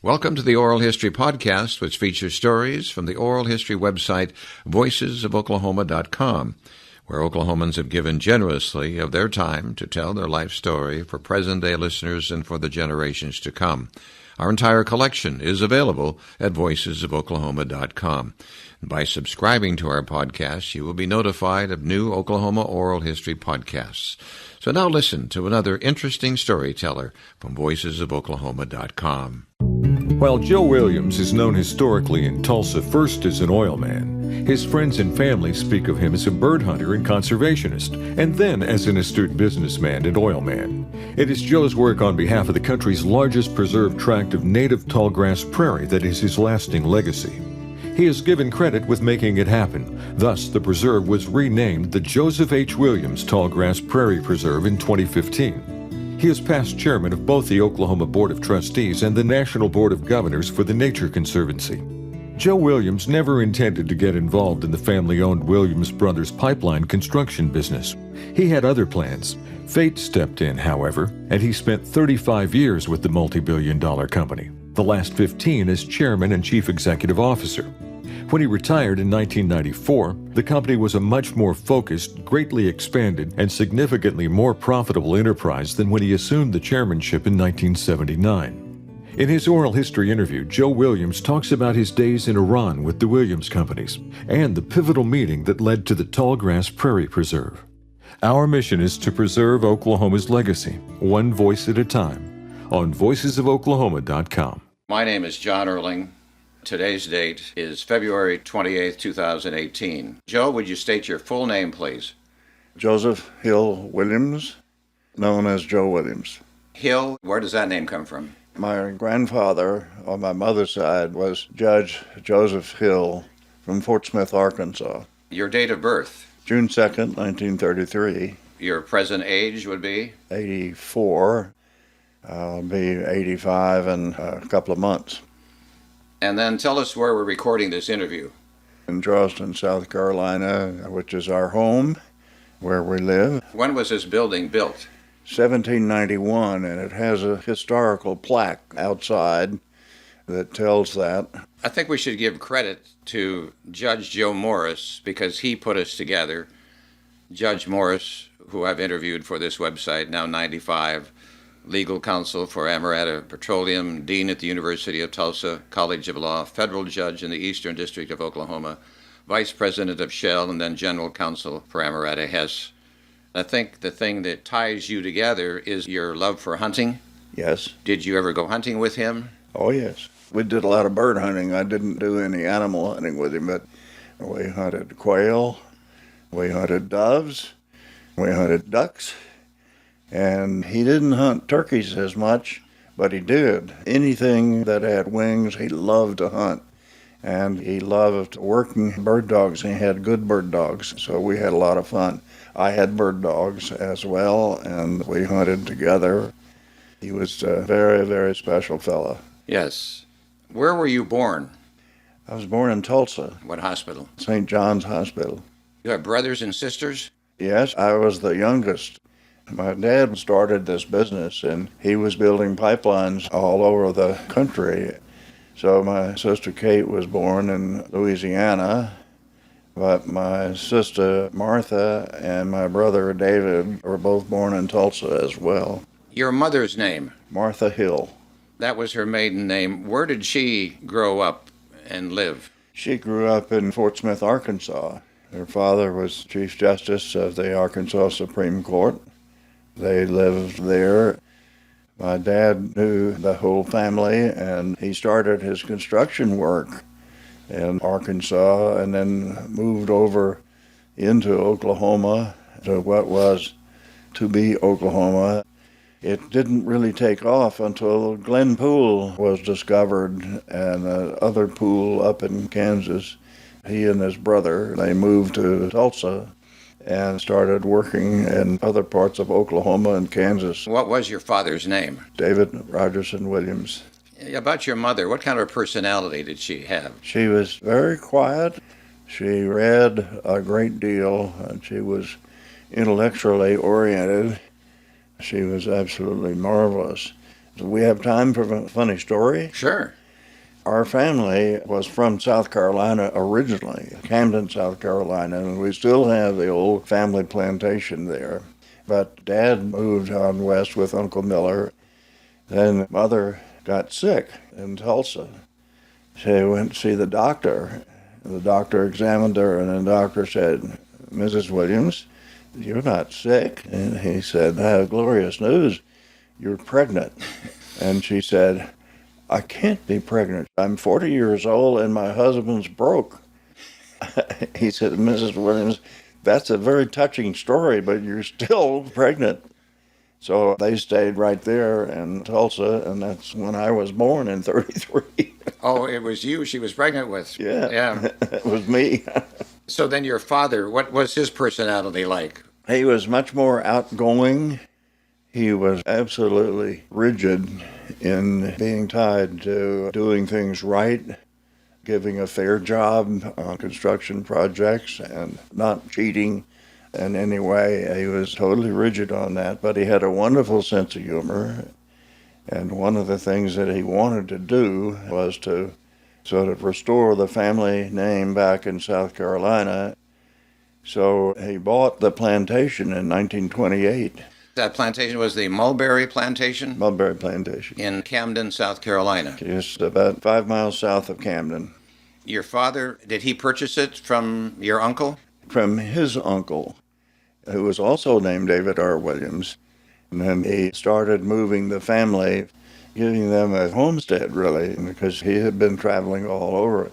Welcome to the Oral History Podcast, which features stories from the oral history website voicesofoklahoma.com, where Oklahomans have given generously of their time to tell their life story for present-day listeners and for the generations to come. Our entire collection is available at voicesofoklahoma.com. By subscribing to our podcast, you will be notified of new Oklahoma oral history podcasts. So now listen to another interesting storyteller from voicesofoklahoma.com. While Joe Williams is known historically in Tulsa first as an oilman, his friends and family speak of him as a bird hunter and conservationist, and then as an astute businessman and oilman. It is Joe's work on behalf of the country's largest preserved tract of native tallgrass prairie that is his lasting legacy. He is given credit with making it happen. Thus, the preserve was renamed the Joseph H. Williams Tallgrass Prairie Preserve in 2015. He is past chairman of both the Oklahoma Board of Trustees and the National Board of Governors for the Nature Conservancy. Joe Williams never intended to get involved in the family-owned Williams Brothers pipeline construction business. He had other plans. Fate stepped in, however, and he spent 35 years with the multi-billion-dollar company, the last 15 as chairman and chief executive officer. When he retired in 1994, the company was a much more focused, greatly expanded, and significantly more profitable enterprise than when he assumed the chairmanship in 1979. In his oral history interview, Joe Williams talks about his days in Iran with the Williams companies and the pivotal meeting that led to the Tallgrass Prairie Preserve. Our mission is to preserve Oklahoma's legacy, one voice at a time, on voicesofoklahoma.com. My name is John Erling. Today's date is February 28, 2018. Joe, would you state your full name, please? Joseph Hill Williams, known as Joe Williams. Hill, where does that name come from? My grandfather on my mother's side was Judge Joseph Hill from Fort Smith, Arkansas. Your date of birth? June 2nd, 1933. Your present age would be? 84. I'll be 85 in a couple of months. And then tell us where we're recording this interview. In Charleston, South Carolina, which is our home, where we live. When was this building built? 1791, and it has a historical plaque outside that tells that. I think we should give credit to Judge Joe Morris because he put us together. Judge Morris, who I've interviewed for this website, now 95, legal counsel for Amerada Petroleum, dean at the University of Tulsa College of Law, federal judge in the Eastern District of Oklahoma, vice president of Shell, and then general counsel for Amerada Hess. I think the thing that ties you together is your love for hunting. Yes. Did you ever go hunting with him? Oh, yes. We did a lot of bird hunting. I didn't do any animal hunting with him, but we hunted quail, we hunted doves, we hunted ducks. And he didn't hunt turkeys as much, but he did. Anything that had wings, he loved to hunt. And he loved working bird dogs. He had good bird dogs, so we had a lot of fun. I had bird dogs as well, and we hunted together. He was a very, very special fellow. Yes. Where were you born? I was born in Tulsa. What hospital? St. John's Hospital. You have brothers and sisters? Yes, I was the youngest. My dad started this business, and he was building pipelines all over the country. So my sister Kate was born in Louisiana, but my sister Martha and my brother David were both born in Tulsa as well. Your mother's name? Martha Hill. That was her maiden name. Where did she grow up and live? She grew up in Fort Smith, Arkansas. Her father was Chief Justice of the Arkansas Supreme Court. They lived there. My dad knew the whole family, and he started his construction work in Arkansas and then moved over into Oklahoma to what was to be Oklahoma. It didn't really take off until Glen Pool was discovered and another pool up in Kansas. He and his brother, they moved to Tulsa and started working in other parts of Oklahoma and Kansas. What was your father's name? David Rogerson Williams. About your mother, what kind of personality did she have? She was very quiet. She read a great deal, and she was intellectually oriented. She was absolutely marvelous. Do we have time for a funny story? Sure. Our family was from South Carolina originally, Camden, South Carolina, and we still have the old family plantation there. But Dad moved on west with Uncle Miller. Then Mother got sick in Tulsa. She went to see the doctor. The doctor examined her, and the doctor said, "Mrs. Williams, you're not sick." And he said, "I have glorious news. You're pregnant." And she said, "I can't be pregnant. I'm 40 years old and my husband's broke." He said, "Mrs. Williams, that's a very touching story, but you're still pregnant." So they stayed right there in Tulsa, and that's when I was born in 33. Oh, it was you she was pregnant with. Yeah, Yeah. it was me. So then your father, what was his personality like? He was much more outgoing. He was absolutely rigid in being tied to doing things right, giving a fair job on construction projects, and not cheating in any way. He was totally rigid on that, but he had a wonderful sense of humor. And one of the things that he wanted to do was to sort of restore the family name back in South Carolina. So he bought the plantation in 1928. That plantation was the Mulberry Plantation Mulberry Plantation, in Camden, South Carolina. just about 5 miles south of Camden, Your father, did he purchase it from your uncle? from his uncle, who was also named David R. Williams. And then he started moving the family, giving them a homestead, really, because he had been traveling all over.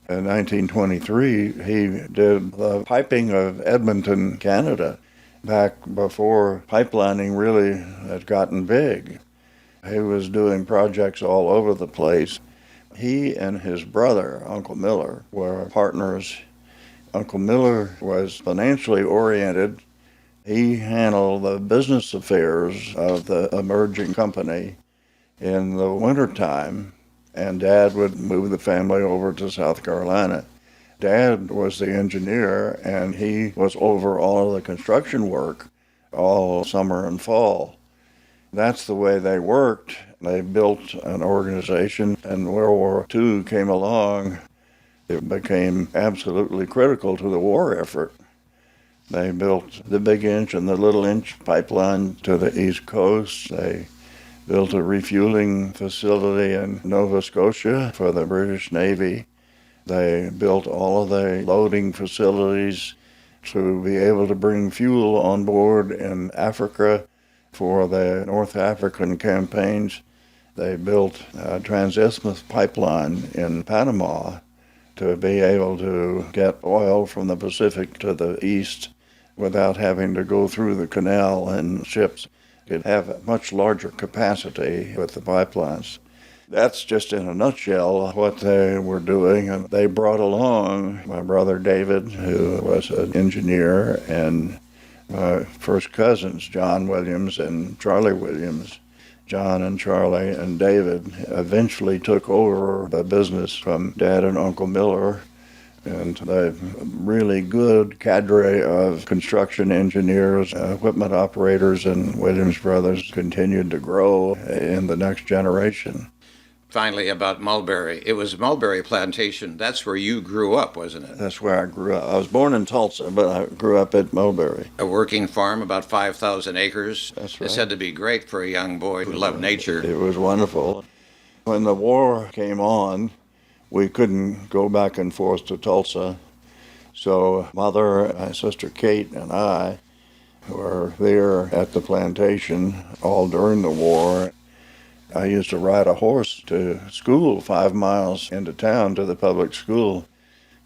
In 1923, he did the piping of Edmonton, Canada, back before pipelining really had gotten big. He was doing projects all over the place. He and his brother, Uncle Miller, were partners. Uncle Miller was financially oriented. He handled the business affairs of the emerging company in the wintertime, and Dad would move the family over to South Carolina. Dad was the engineer, and he was over all of the construction work all summer and fall. That's the way they worked. They built an organization, and World War II came along. It became absolutely critical to the war effort. They built the Big Inch and the Little Inch pipeline to the East Coast. They built a refueling facility in Nova Scotia for the British Navy. They built all of the loading facilities to be able to bring fuel on board in Africa for the North African campaigns. They built a Trans-Isthmus pipeline in Panama to be able to get oil from the Pacific to the east without having to go through the canal in ships. Could have a much larger capacity with the pipelines. That's just in a nutshell what they were doing. And they brought along my brother David, who was an engineer, and my first cousins, John Williams and Charlie Williams. John and Charlie and David eventually took over the business from Dad and Uncle Miller. And a really good cadre of construction engineers, equipment operators, and Williams Brothers continued to grow in the next generation. Finally, about Mulberry. It was Mulberry Plantation. That's where you grew up, wasn't it? That's where I grew up. I was born in Tulsa, but I grew up at Mulberry. A working farm, about 5,000 acres. That's right. It said to be great for a young boy who loved nature. It was wonderful. When the war came on, we couldn't go back and forth to Tulsa. So Mother, my sister Kate, and I were there at the plantation all during the war. I used to ride a horse to school 5 miles into town to the public school.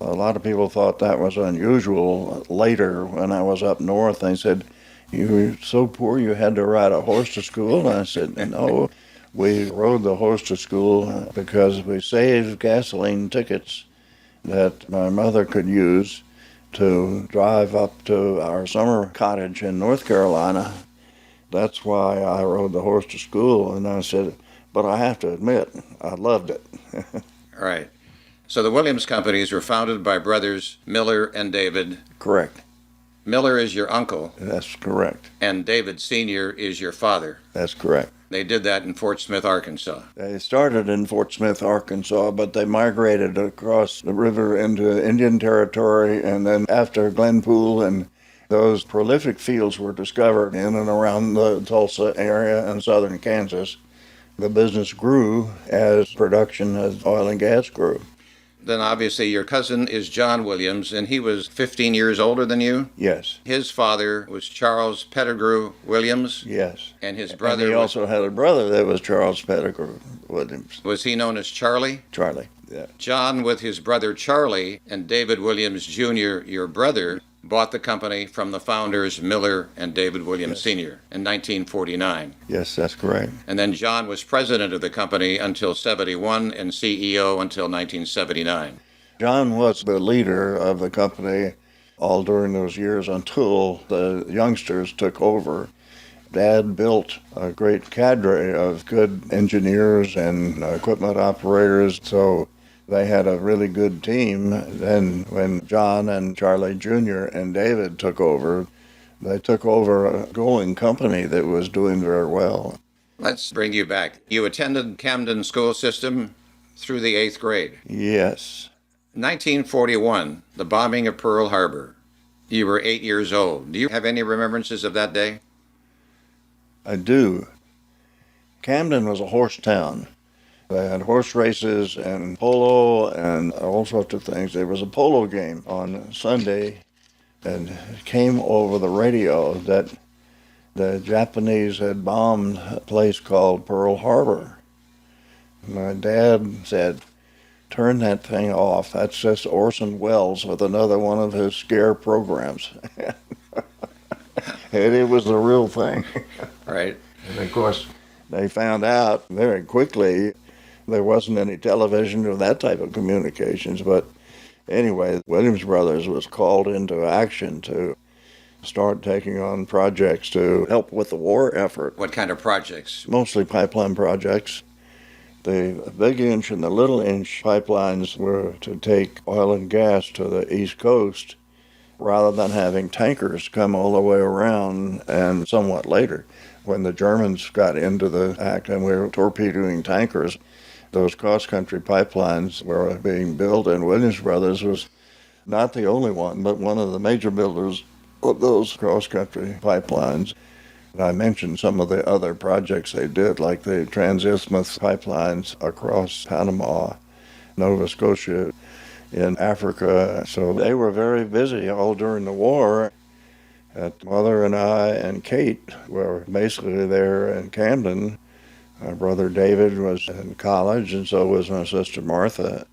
A lot of people thought that was unusual. Later, when I was up north, they said, "You were so poor you had to ride a horse to school?" And I said, "No. We rode the horse to school because we saved gasoline tickets that my mother could use to drive up to our summer cottage in North Carolina. That's why I rode the horse to school." And I said, "But I have to admit, I loved it." All right. So the Williams companies were founded by brothers Miller and David. Correct. Miller is your uncle, That's correct. and David Sr. is your father. That's correct. They did that in Fort Smith, Arkansas. They started in Fort Smith, Arkansas, but they migrated across the river into Indian Territory, and then after Glenpool and those prolific fields were discovered in and around the Tulsa area and southern Kansas, the business grew as production of oil and gas grew. Then obviously your cousin is John Williams, and he was 15 years older than you? Yes. His father was Charles Pettigrew Williams? Yes. And his brother and he also had a brother that was Charles Pettigrew Williams. Was he known as Charlie? Charlie, yeah. John, with his brother Charlie, and David Williams Jr., your brother, bought the company from the founders Miller and David Williams Yes. Sr. in 1949. Yes, that's correct. And then John was president of the company until 71 and CEO until 1979. John was the leader of the company all during those years until the youngsters took over. Dad built a great cadre of good engineers and equipment operators, so they had a really good team. Then when John and Charlie Jr. and David took over, they took over a going company that was doing very well. Let's bring you back. You attended Camden school system through the 8th grade. Yes. 1941, the bombing of Pearl Harbor. You were 8 years old. Do you have any remembrances of that day? I do. Camden was a horse town. They had horse races and polo and all sorts of things. There was a polo game on Sunday, and it came over the radio that the Japanese had bombed a place called Pearl Harbor. My dad said, "Turn that thing off. That's just Orson Welles with another one of his scare programs." And it was the real thing. Right. And of course, they found out very quickly there wasn't any television or that type of communications. But anyway, Williams Brothers was called into action to start taking on projects to help with the war effort. What kind of projects? Mostly pipeline projects. The Big Inch and the Little Inch pipelines were to take oil and gas to the East Coast rather than having tankers come all the way around, and somewhat later, when the Germans got into the act and we were torpedoing tankers, those cross-country pipelines were being built, and Williams Brothers was not the only one, but one of the major builders of those cross-country pipelines. And I mentioned some of the other projects they did, like the Trans-Isthmus pipelines across Panama, Nova Scotia, in Africa. So they were very busy all during the war. Mother and I and Kate were basically there in Camden. My brother David was in college, and so was my sister Martha.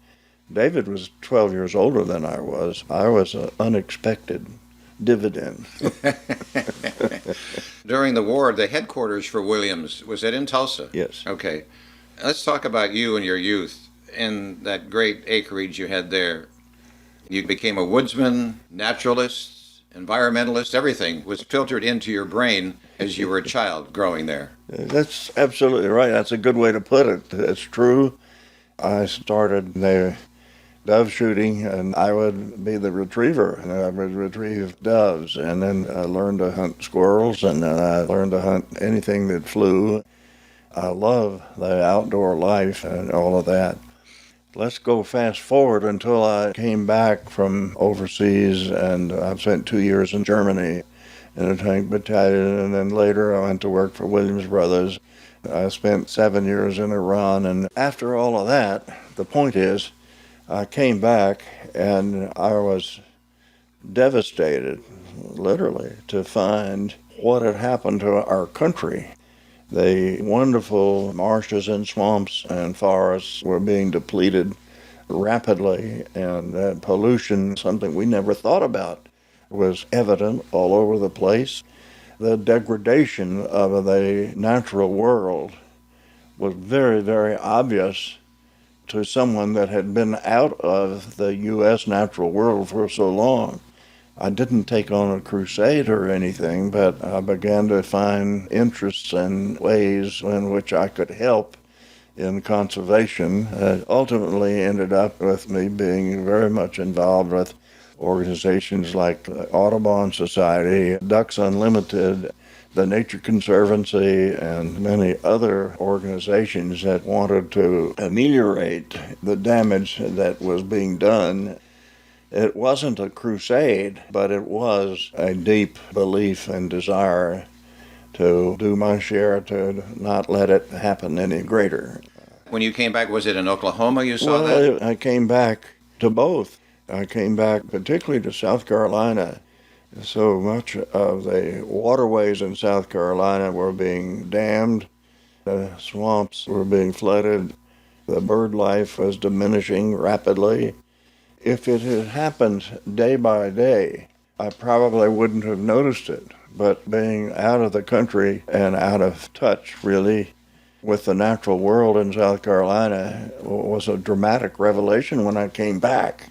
David was 12 years older than I was. I was an unexpected dividend. During the war, the headquarters for Williams, was it in Tulsa? Yes. Okay. Let's talk about you and your youth and that great acreage you had there. You became a woodsman, naturalist, environmentalist, everything was filtered into your brain as you were a child growing there. That's absolutely right. That's a good way to put it. It's true. I started the dove shooting, and I would be the retriever, and I would retrieve doves, and then I learned to hunt squirrels, and then I learned to hunt anything that flew. I love the outdoor life and all of that. Let's go fast forward until I came back from overseas, and I've spent 2 years in Germany in a tank battalion, and then later I went to work for Williams Brothers. I spent 7 years in Iran, and after all of that, the point is, I came back and I was devastated, literally, to find what had happened to our country. The wonderful marshes and swamps and forests were being depleted rapidly, and pollution, something we never thought about, was evident all over the place. The degradation of the natural world was very, very obvious to someone that had been out of the U.S. natural world for so long. I didn't take on a crusade or anything, but I began to find interests and ways in which I could help in conservation. It ultimately ended up with me being very much involved with organizations like the Audubon Society, Ducks Unlimited, the Nature Conservancy and many other organizations that wanted to ameliorate the damage that was being done. It wasn't a crusade, but it was a deep belief and desire to do my share to not let it happen any greater. When you came back, was it in Oklahoma you saw that? I came back to both. I came back particularly to South Carolina. So much of the waterways in South Carolina were being dammed. The swamps were being flooded. The bird life was diminishing rapidly. If it had happened day by day, I probably wouldn't have noticed it. But being out of the country and out of touch, really, with the natural world in South Carolina was a dramatic revelation when I came back.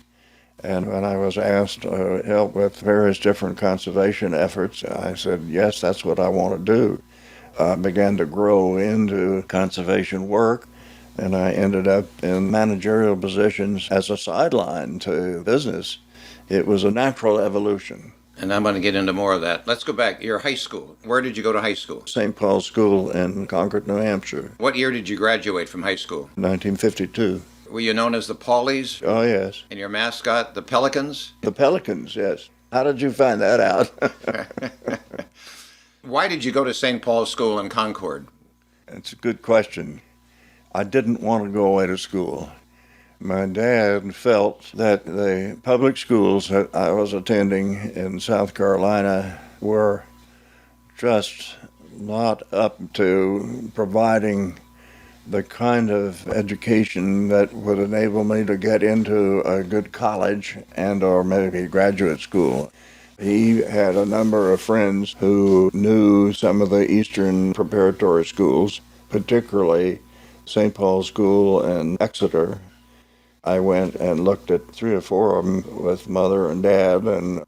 And when I was asked to help with various different conservation efforts, I said, yes, that's what I want to do. I began to grow into conservation work, and I ended up in managerial positions as a sideline to business. It was a natural evolution. And I'm going to get into more of that. Let's go back. Your high school. Where did you go to high school? St. Paul's School in Concord, New Hampshire. What year did you graduate from high school? 1952. Were you known as the Paulies? Oh, yes. And your mascot, the Pelicans? The Pelicans, yes. How did you find that out? Why did you go to St. Paul's School in Concord? That's a good question. I didn't want to go away to school. My dad felt that the public schools that I was attending in South Carolina were just not up to providing the kind of education that would enable me to get into a good college and or maybe graduate school. He had a number of friends who knew some of the Eastern preparatory schools, particularly St. Paul's School in Exeter. I went and looked at 3 or 4 of them with Mother and Dad, and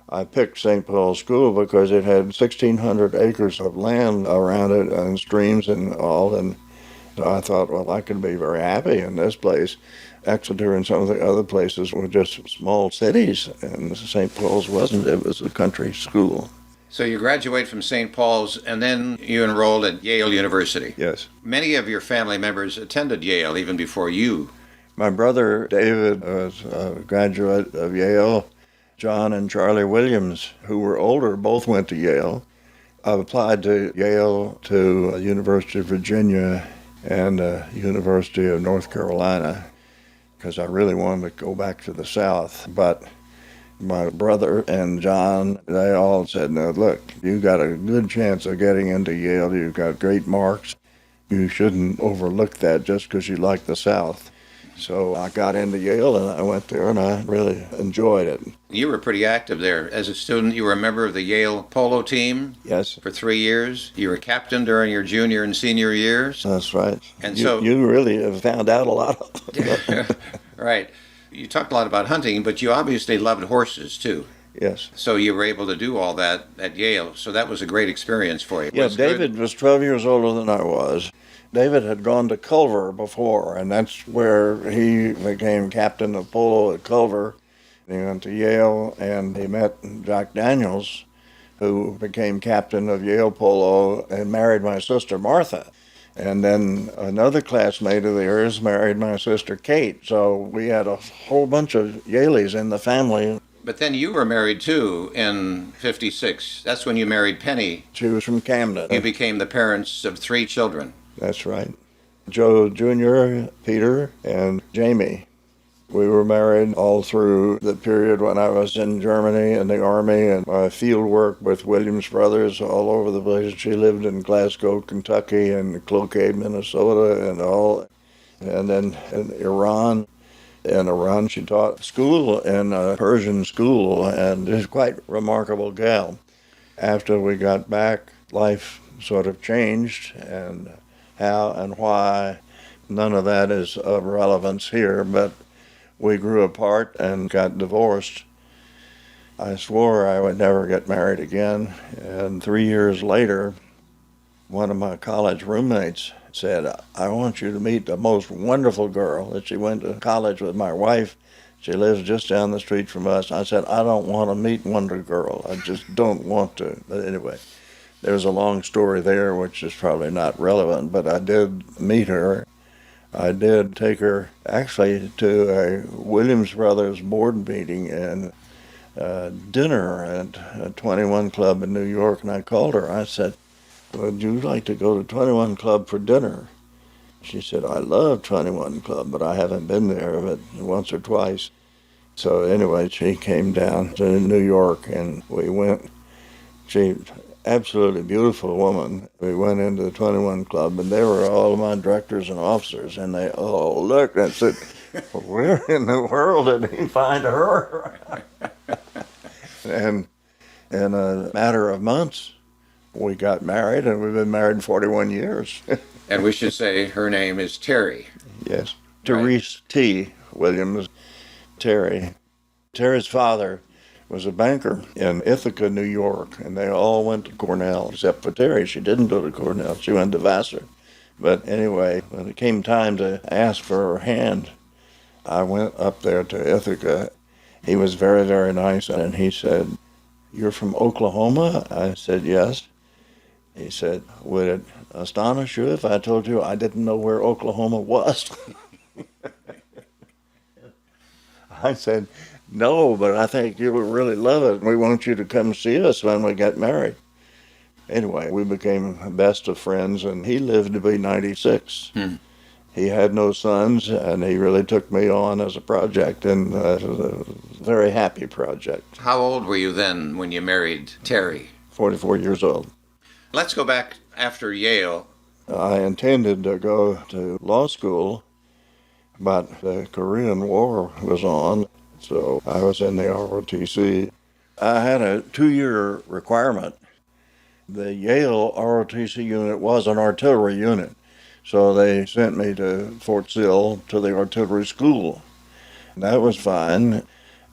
I picked St. Paul's School because it had 1,600 acres of land around it and streams and all, and so I thought, well, I could be very happy in this place. Exeter and some of the other places were just small cities, and St. Paul's wasn't. It was a country school. So you graduate from St. Paul's, and then you enrolled at Yale University. Yes. Many of your family members attended Yale even before you. My brother David was a graduate of Yale. John and Charlie Williams, who were older, both went to Yale. I applied to Yale, to University of Virginia, and University of North Carolina, because I really wanted to go back to the South. But my brother and John, they all said, no, look, you got a good chance of getting into Yale. You've got great marks. You shouldn't overlook that just because you like the South. So I got into Yale, and I went there, and I really enjoyed it. You were pretty active there. As a student, you were a member of the Yale polo team. Yes. For 3 years. You were captain during your junior and senior years. That's right. And you really have found out a lot. Right. You talked a lot about hunting, but you obviously loved horses, too. Yes. So you were able to do all that at Yale. So that was a great experience for you. Yeah, David was 12 years older than I was. David had gone to Culver before, and that's where he became captain of polo at Culver. He went to Yale, and he met Jack Daniels, who became captain of Yale polo and married my sister Martha. And then another classmate of theirs married my sister Kate. So we had a whole bunch of Yaleys in the family. But then you were married, too, in 56. That's when you married Penny. She was from Camden. You became the parents of 3 children. That's right. Joe Jr., Peter, and Jamie. We were married all through the period when I was in Germany in the Army, and my field work with Williams Brothers all over the place. She lived in Glasgow, Kentucky, and Cloquet, Minnesota, and all. And then in Iran. In Iran, she taught school in a Persian school, and is quite a remarkable gal. After we got back, life sort of changed, and how and why, none of that is of relevance here, but we grew apart and got divorced. I swore I would never get married again, and 3 years later, one of my college roommates said, I want you to meet the most wonderful girl. That she went to college with my wife. She lives just down the street from us. I said, I don't want to meet Wonder Girl. I just don't want to. But anyway, There's a long story there, which is probably not relevant, but I did meet her. I did take her actually to a Williams Brothers board meeting and dinner at a 21 Club in New York, and I called her. I said, would you like to go to 21 Club for dinner? She said, I love 21 Club, but I haven't been there but once or twice. So anyway, she came down to New York, and we went. She absolutely beautiful woman. We went into the 21 Club, and there were all of my directors and officers, and they all looked and said, where in the world did he find her? And in a matter of months, we got married, and we've been married 41 years. And we should say her name is Terry. Yes. Therese T. Williams, Terry. Terry's father was a banker in Ithaca, New York, and they all went to Cornell, except for Terry. She didn't go to Cornell. She went to Vassar. But anyway, when it came time to ask for her hand, I went up there to Ithaca. He was very, very nice, and he said, you're from Oklahoma? I said, yes. He said, would it astonish you if I told you I didn't know where Oklahoma was? I said, no, but I think you would really love it. We want you to come see us when we get married. Anyway, we became best of friends, and he lived to be 96. He had no sons, and he really took me on as a project, and it was a very happy project. How old were you then when you married Terry? 44 years old. Let's go back after Yale. I intended to go to law school, but the Korean War was on, so I was in the ROTC. I had a 2-year requirement. The Yale ROTC unit was an artillery unit, so they sent me to Fort Sill to the artillery school. That was fine.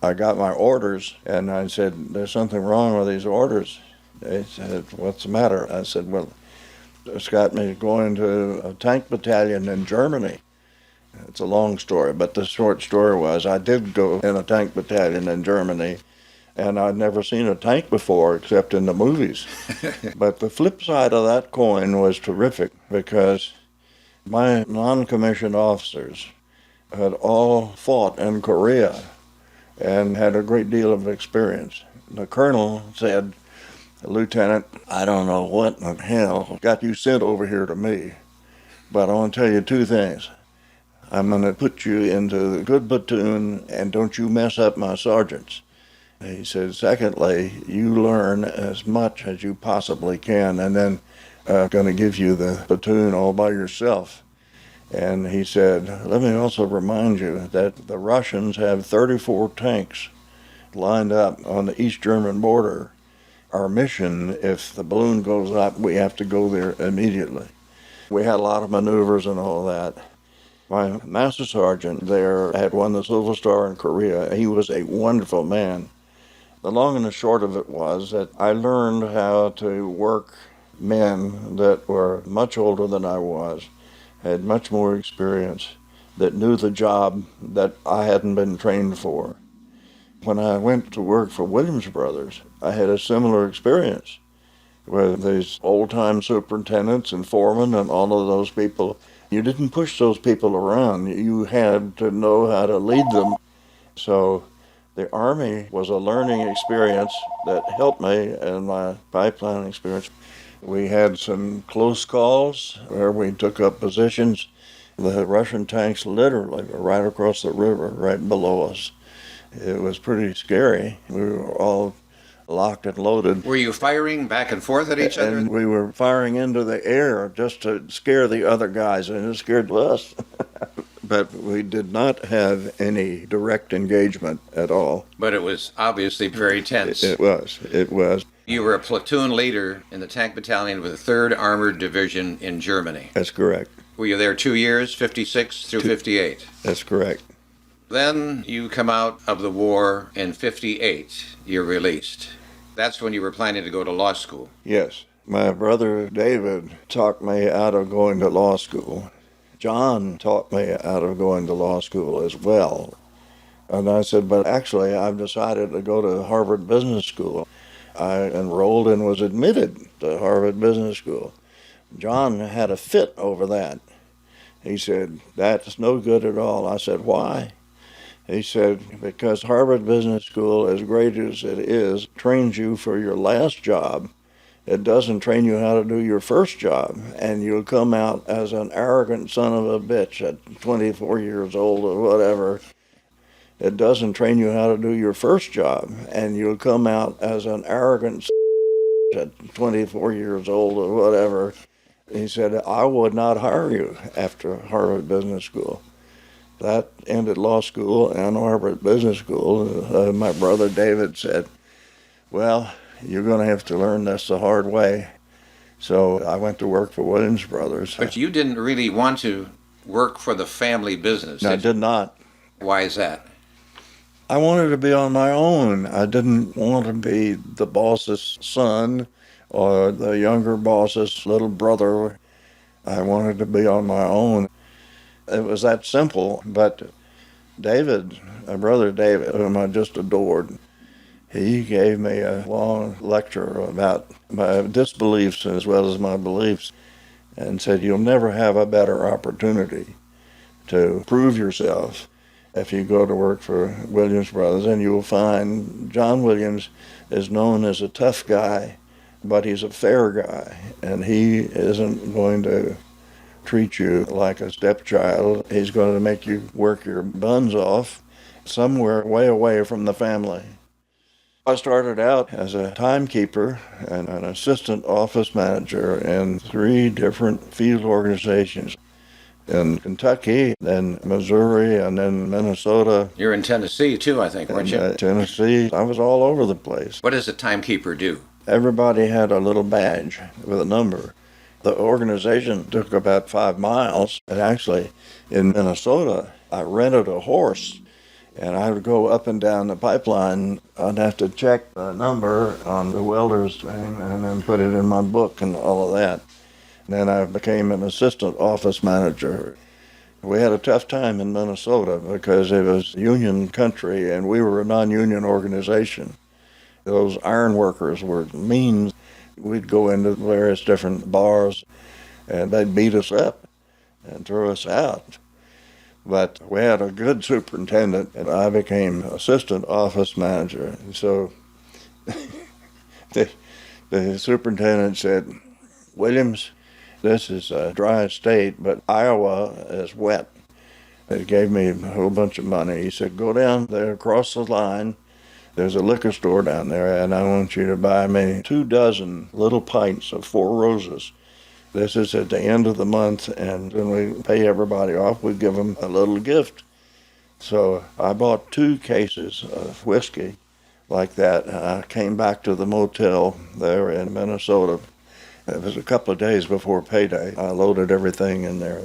I got my orders, and I said, there's something wrong with these orders. They said, what's the matter? I said, well, it's got me going to a tank battalion in Germany. It's a long story, but the short story was I did go in a tank battalion in Germany, and I'd never seen a tank before except in the movies. But the flip side of that coin was terrific because my non-commissioned officers had all fought in Korea and had a great deal of experience. The colonel said, Lieutenant, I don't know what in the hell got you sent over here to me, but I want to tell you two things. I'm going to put you into a good platoon, and don't you mess up my sergeants. He said, secondly, you learn as much as you possibly can, and then I'm going to give you the platoon all by yourself. And he said, let me also remind you that the Russians have 34 tanks lined up on the East German border. Our mission, if the balloon goes up, we have to go there immediately. We had a lot of maneuvers and all that. My master sergeant there had won the Silver Star in Korea. He was a wonderful man. The long and the short of it was that I learned how to work men that were much older than I was, had much more experience, that knew the job that I hadn't been trained for. When I went to work for Williams Brothers, I had a similar experience with these old-time superintendents and foremen and all of those people. You didn't push those people around. You had to know how to lead them. So the Army was a learning experience that helped me in my pipeline experience. We had some close calls where we took up positions. The Russian tanks literally were right across the river, right below us. It was pretty scary. We were all locked and loaded. Were you firing back and forth at each other? And we were firing into the air just to scare the other guys, and it scared us. But we did not have any direct engagement at all. But it was obviously very tense. It was. You were a platoon leader in the tank battalion with the 3rd Armored Division in Germany. That's correct. Were you there 2 years, 56 through 58? That's correct. Then you come out of the war in 58. You're released. That's when you were planning to go to law school. Yes. My brother David talked me out of going to law school. John talked me out of going to law school as well. And I said, but actually I've decided to go to Harvard Business School. I enrolled and was admitted to Harvard Business School. John had a fit over that. He said, "That's no good at all." I said, "Why?" He said, "Because Harvard Business School, as great as it is, trains you for your last job. It doesn't train you how to do your first job, and you'll come out as an arrogant son of a bitch at 24 years old or whatever. It doesn't train you how to do your first job, and you'll come out as an arrogant at 24 years old or whatever." He said, "I would not hire you after Harvard Business School." That ended law school and Harvard Business School. My brother David said, "Well, you're going to have to learn this the hard way." So I went to work for Williams Brothers. But you didn't really want to work for the family business, I did you? did not. Why is that? I wanted to be on my own. I didn't want to be the boss's son or the younger boss's little brother. I wanted to be on my own. It was that simple. But David, my brother David, whom I just adored, he gave me a long lecture about my disbeliefs as well as my beliefs, and said, "You'll never have a better opportunity to prove yourself if you go to work for Williams Brothers, and you'll find John Williams is known as a tough guy, but he's a fair guy, and he isn't going to treat you like a stepchild. He's going to make you work your buns off somewhere way away from the family." I started out as a timekeeper and an assistant office manager in 3 different field organizations. In Kentucky, then Missouri, and then Minnesota. You're in Tennessee too, I think, weren't you? Tennessee. I was all over the place. What does a timekeeper do? Everybody had a little badge with a number. The organization took about 5 miles, and actually in Minnesota, I rented a horse, and I would go up and down the pipeline. I'd have to check the number on the welder's thing and then put it in my book and all of that. Then I became an assistant office manager. We had a tough time in Minnesota because it was union country and we were a non-union organization. Those iron workers were mean. We'd go into various different bars and they'd beat us up and throw us out. But we had a good superintendent and I became assistant office manager. And so the superintendent said, "Williams, this is a dry state, but Iowa is wet." He gave me a whole bunch of money. He said, "Go down there across the line. There's a liquor store down there, and I want you to buy me 24 little pints of 4 Roses. This is at the end of the month, and when we pay everybody off, we give them a little gift." So I bought 2 cases of whiskey like that, and I came back to the motel there in Minnesota. It was a couple of days before payday. I loaded everything in there.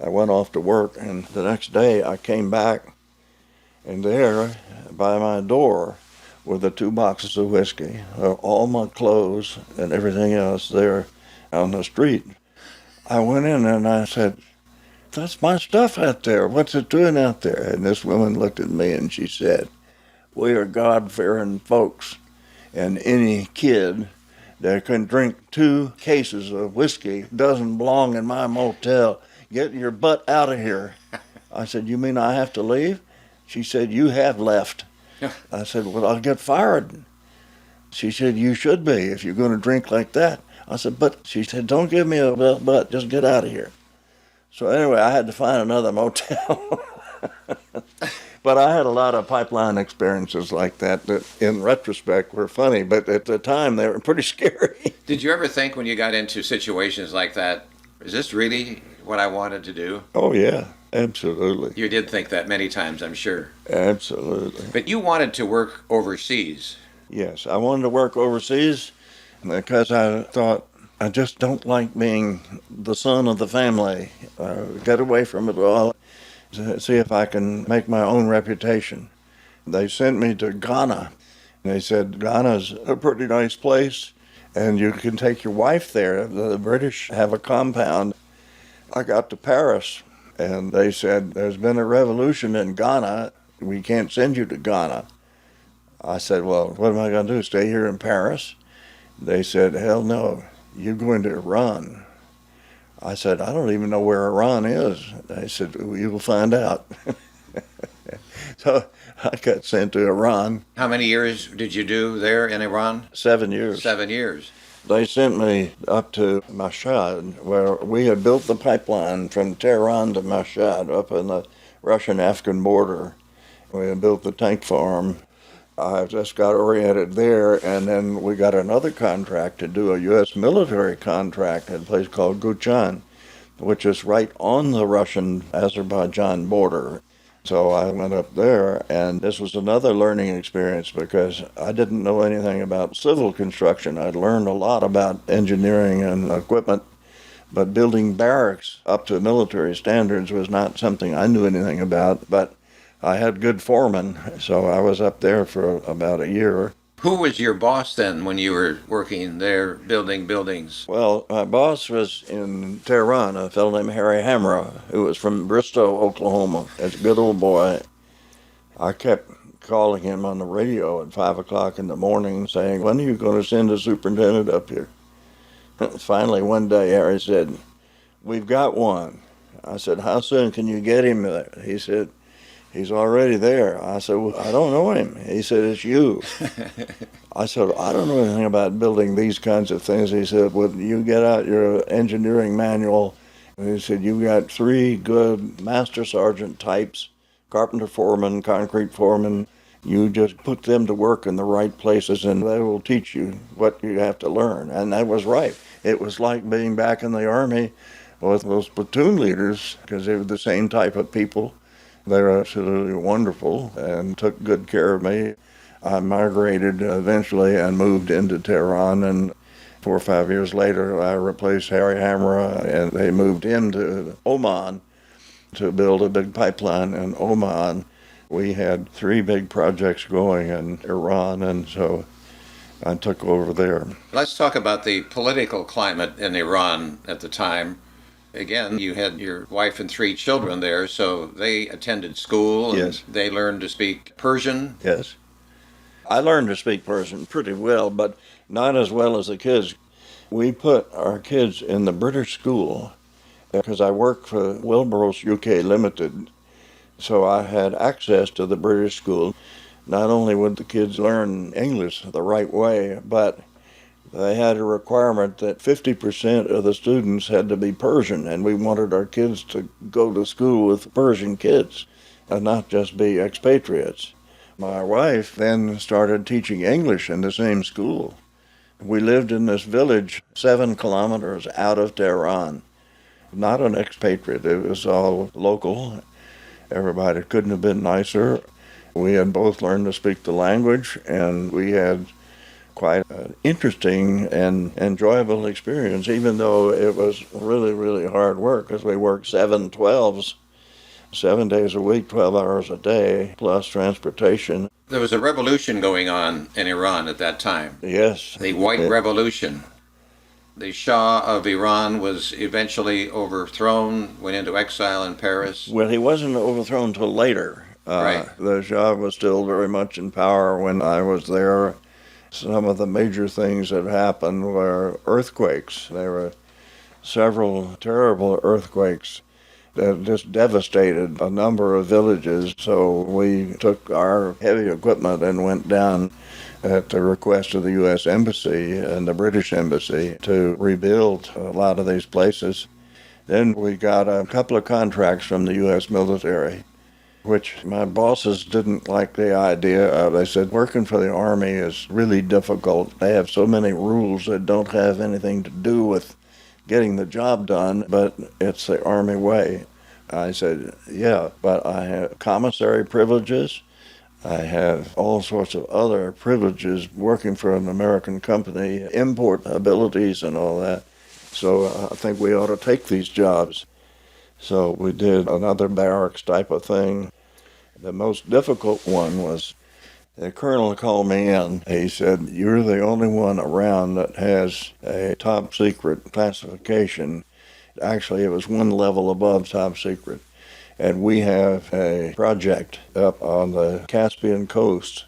I went off to work, and the next day I came back, and there by my door were the 2 boxes of whiskey, all my clothes and everything else there on the street. I went in and I said, "That's my stuff out there. What's it doing out there?" And this woman looked at me and she said, "We are God-fearing folks, and any kid that can drink 2 cases of whiskey doesn't belong in my motel. Get your butt out of here." I said, "You mean I have to leave?" She said, "You have left." I said, "Well, I'll get fired." She said, "You should be if you're going to drink like that." I said, "But," she said, "don't give me a butt, just get out of here." So anyway, I had to find another motel. But I had a lot of pipeline experiences like that in retrospect were funny, but at the time they were pretty scary. Did you ever think when you got into situations like that, is this really what I wanted to do? Oh, yeah, absolutely. You did think that many times, I'm sure. Absolutely. But you wanted to work overseas. Yes, I wanted to work overseas because I thought, I just don't like being the son of the family. Get away from it all. See if I can make my own reputation. They sent me to Ghana. They said, "Ghana's a pretty nice place, and you can take your wife there. The British have a compound." I got to Paris, and they said, "There's been a revolution in Ghana. We can't send you to Ghana." I said, well, what am I going to do, stay here in Paris? They said, hell no, you're going to Iran. I said, I don't even know where Iran is. They said, well, you'll find out. So I got sent to Iran. How many years did you do there in Iran? 7 years. 7 years. They sent me up to Mashhad, where we had built the pipeline from Tehran to Mashhad up in the Russian-Afghan border. We had built the tank farm. I just got oriented there, and then we got another contract to do a U.S. military contract at a place called Guchan, which is right on the Russian-Azerbaijan border. So I went up there, and this was another learning experience because I didn't know anything about civil construction. I'd learned a lot about engineering and equipment, but building barracks up to military standards was not something I knew anything about. But I had good foremen, so I was up there for about a year. Who was your boss then when you were working there building buildings? Well, my boss was in Tehran, a fellow named Harry Hamra, who was from Bristow, Oklahoma. That's a good old boy. I kept calling him on the radio at 5 o'clock in the morning saying, when are you going to send a superintendent up here? Finally, one day, Harry said, we've got one. I said, how soon can you get him there? He said, he's already there. I said, well, I don't know him. He said, it's you. I said, I don't know anything about building these kinds of things. He said, well, you get out your engineering manual. And he said, you've got 3 good master sergeant types, carpenter foreman, concrete foreman. You just put them to work in the right places and they will teach you what you have to learn. And that was right. It was like being back in the Army with those platoon leaders because they were the same type of people. They were absolutely wonderful and took good care of me. I migrated eventually and moved into Tehran, and 4 or 5 years later I replaced Harry Hamra, and they moved him to Oman to build a big pipeline in Oman. We had 3 big projects going in Iran, and so I took over there. Let's talk about the political climate in Iran at the time. Again, you had your wife and 3 children there, so they attended school and Yes. they learned to speak Persian. Yes. I learned to speak Persian pretty well, but not as well as the kids. We put our kids in the British school because I worked for Wilbur's UK Limited, so I had access to the British school. Not only would the kids learn English the right way, but they had a requirement that 50% of the students had to be Persian, and we wanted our kids to go to school with Persian kids and not just be expatriates. My wife then started teaching English in the same school. We lived in this village 7 kilometers out of Tehran. Not an expatriate, it was all local. Everybody couldn't have been nicer. We had both learned to speak the language, and we had quite an interesting and enjoyable experience, even though it was really, really hard work because we worked 7/12s, 7 days a week, 12 hours a day, plus transportation. There was a revolution going on in Iran at that time, Yes. the White Revolution. The Shah of Iran was eventually overthrown, went into exile in Paris. Well, he wasn't overthrown till later. Right. The Shah was still very much in power when I was there. Some of the major things that happened were earthquakes. There were several terrible earthquakes that just devastated a number of villages. So we took our heavy equipment and went down at the request of the U.S. Embassy and the British Embassy to rebuild a lot of these places. Then we got a couple of contracts from the U.S. military, which my bosses didn't like the idea of. They said, working for the Army is really difficult. They have so many rules that don't have anything to do with getting the job done, but it's the Army way. I said, yeah, but I have commissary privileges. I have all sorts of other privileges working for an American company, import abilities and all that. So I think we ought to take these jobs. So we did another barracks type of thing. The most difficult one was the colonel called me in. He said, you're the only one around that has a top secret classification. Actually, it was one level above top secret. And we have a project up on the Caspian coast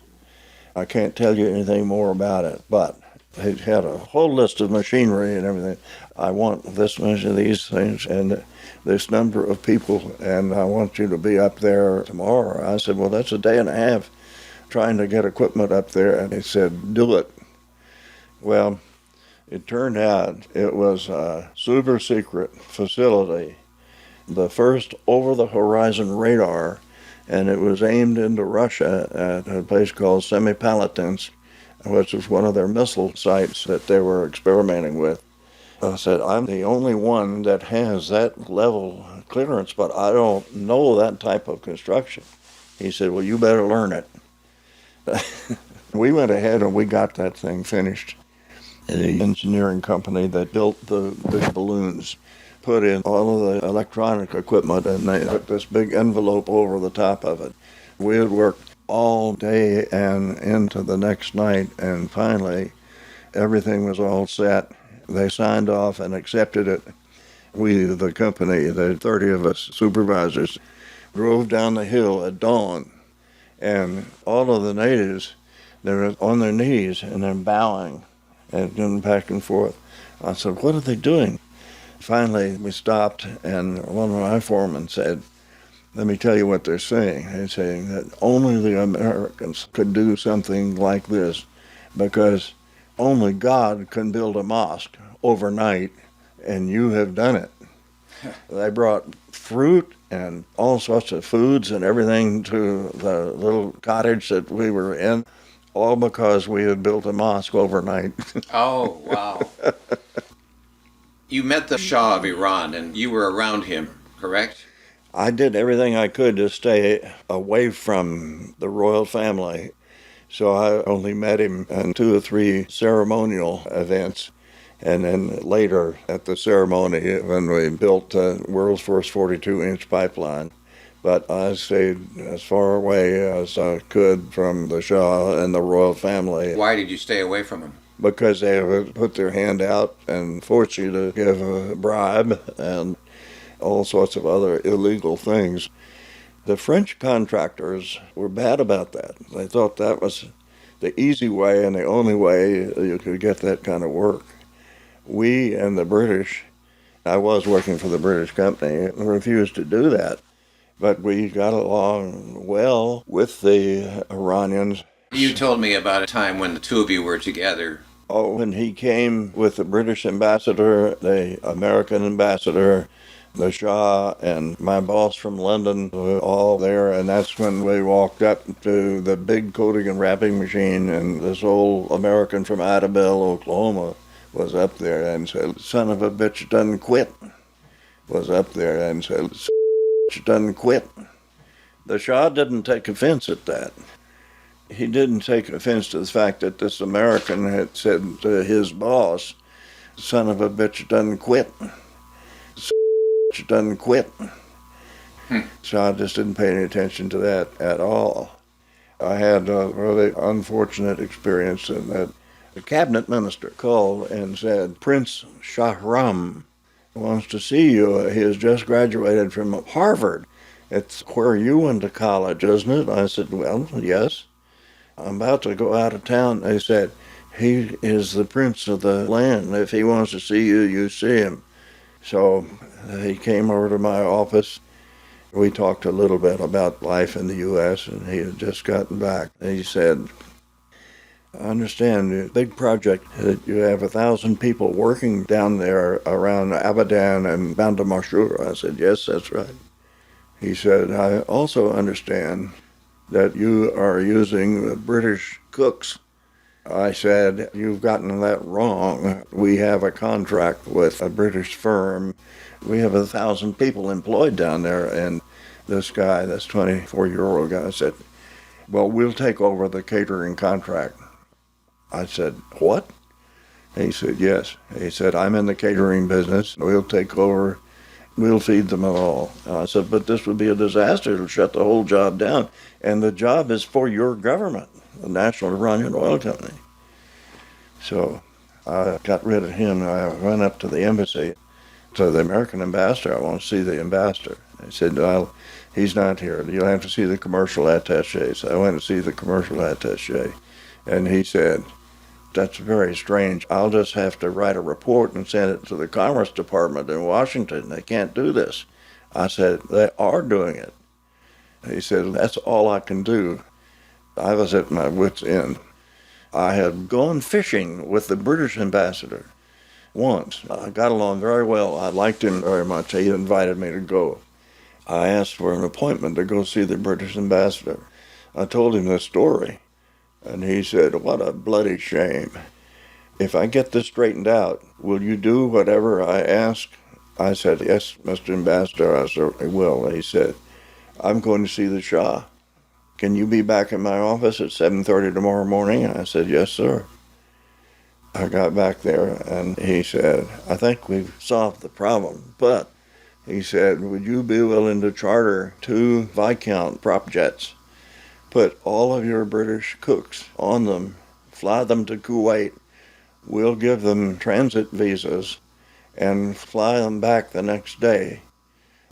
I can't tell you anything more about it, but he had a whole list of machinery and everything. I want this much of these things and this number of people, and I want you to be up there tomorrow. I said, well, that's a day and a half trying to get equipment up there. And he said, do it. Well, it turned out it was a super secret facility, the first over-the-horizon radar, and it was aimed into Russia at a place called Semipalatinsk, which was one of their missile sites that they were experimenting with. I said, I'm the only one that has that level of clearance, but I don't know that type of construction. He said, well, you better learn it. We went ahead and we got that thing finished. The engineering company that built the big balloons put in all of the electronic equipment, and they put this big envelope over the top of it. We had worked all day and into the next night, and finally everything was all set. They signed off and accepted it. We, the company, the 30 of us supervisors, drove down the hill at dawn, and all of the natives, they were on their knees and they're bowing and going back and forth. I said, what are they doing? Finally, we stopped, and one of my foremen said, let me tell you what they're saying. They're saying that only the Americans could do something like this because only God can build a mosque overnight, and you have done it. They brought fruit and all sorts of foods and everything to the little cottage that we were in, all because we had built a mosque overnight. Oh, wow. You met the Shah of Iran, and you were around him, correct? I did everything I could to stay away from the royal family, so I only met him in 2 or 3 ceremonial events. And then later at the ceremony when we built the world's first 42-inch pipeline. But I stayed as far away as I could from the Shah and the royal family. Why did you stay away from him? Because they would put their hand out and force you to give a bribe and all sorts of other illegal things. The French contractors were bad about that. They thought that was the easy way and the only way you could get that kind of work. We and the British, I was working for the British company, refused to do that. But we got along well with the Iranians. You told me about a time when the two of you were together. Oh, when he came with the British ambassador, the American ambassador, the Shah, and my boss from London were all there, and that's when we walked up to the big coating and wrapping machine, and this old American from Idabel, Oklahoma, was up there and said, son of a bitch doesn't quit, was up there and said, bitch doesn't quit. The Shah didn't take offense at that. He didn't take offense to the fact that this American had said to his boss, son of a bitch doesn't quit. Bitch doesn't quit. Shah just didn't pay any attention to that at all. I had a really unfortunate experience in that the cabinet minister called and said, Prince Shahram wants to see you. He has just graduated from Harvard. It's where you went to college, isn't it? I said, well, yes. I'm about to go out of town. They said, he is the prince of the land. If he wants to see you, you see him. So he came over to my office. We talked a little bit about life in the U.S., and he had just gotten back. And he said, I understand the big project that you have 1,000 people working down there around Abadan and Bandamashur. I said, yes, that's right. He said, I also understand that you are using British cooks. I said, you've gotten that wrong. We have a contract with a British firm. We have 1,000 people employed down there. And this guy, this 24-year-old guy, said, well, we'll take over the catering contract. I said, what? He said, yes. He said, I'm in the catering business. We'll take over. We'll feed them all. I said, but this would be a disaster. It'll shut the whole job down. And the job is for your government, the National Iranian Oil Company. So I got rid of him. I went up to the embassy, to the American ambassador. I want to see the ambassador. He said, well, he's not here. You'll have to see the commercial attaché. So I went to see the commercial attaché. And he said, "That's very strange. I'll just have to write a report and send it to the Commerce Department in Washington. They can't do this." I said, "They are doing it." He said, "That's all I can do." I was at my wit's end. I had gone fishing with the British ambassador once. I got along very well. I liked him very much. He invited me to go. I asked for an appointment to go see the British ambassador. I told him the story, and he said, "What a bloody shame. If I get this straightened out, will you do whatever I ask?" I said, "Yes, Mr. Ambassador, I certainly will." He said, "I'm going to see the Shah. Can you be back in my office at 7:30 tomorrow morning?" I said, "Yes, sir." I got back there, and he said, "I think we've solved the problem, but," he said, "would you be willing to charter 2 Viscount prop jets, put all of your British cooks on them, fly them to Kuwait, we'll give them transit visas, and fly them back the next day.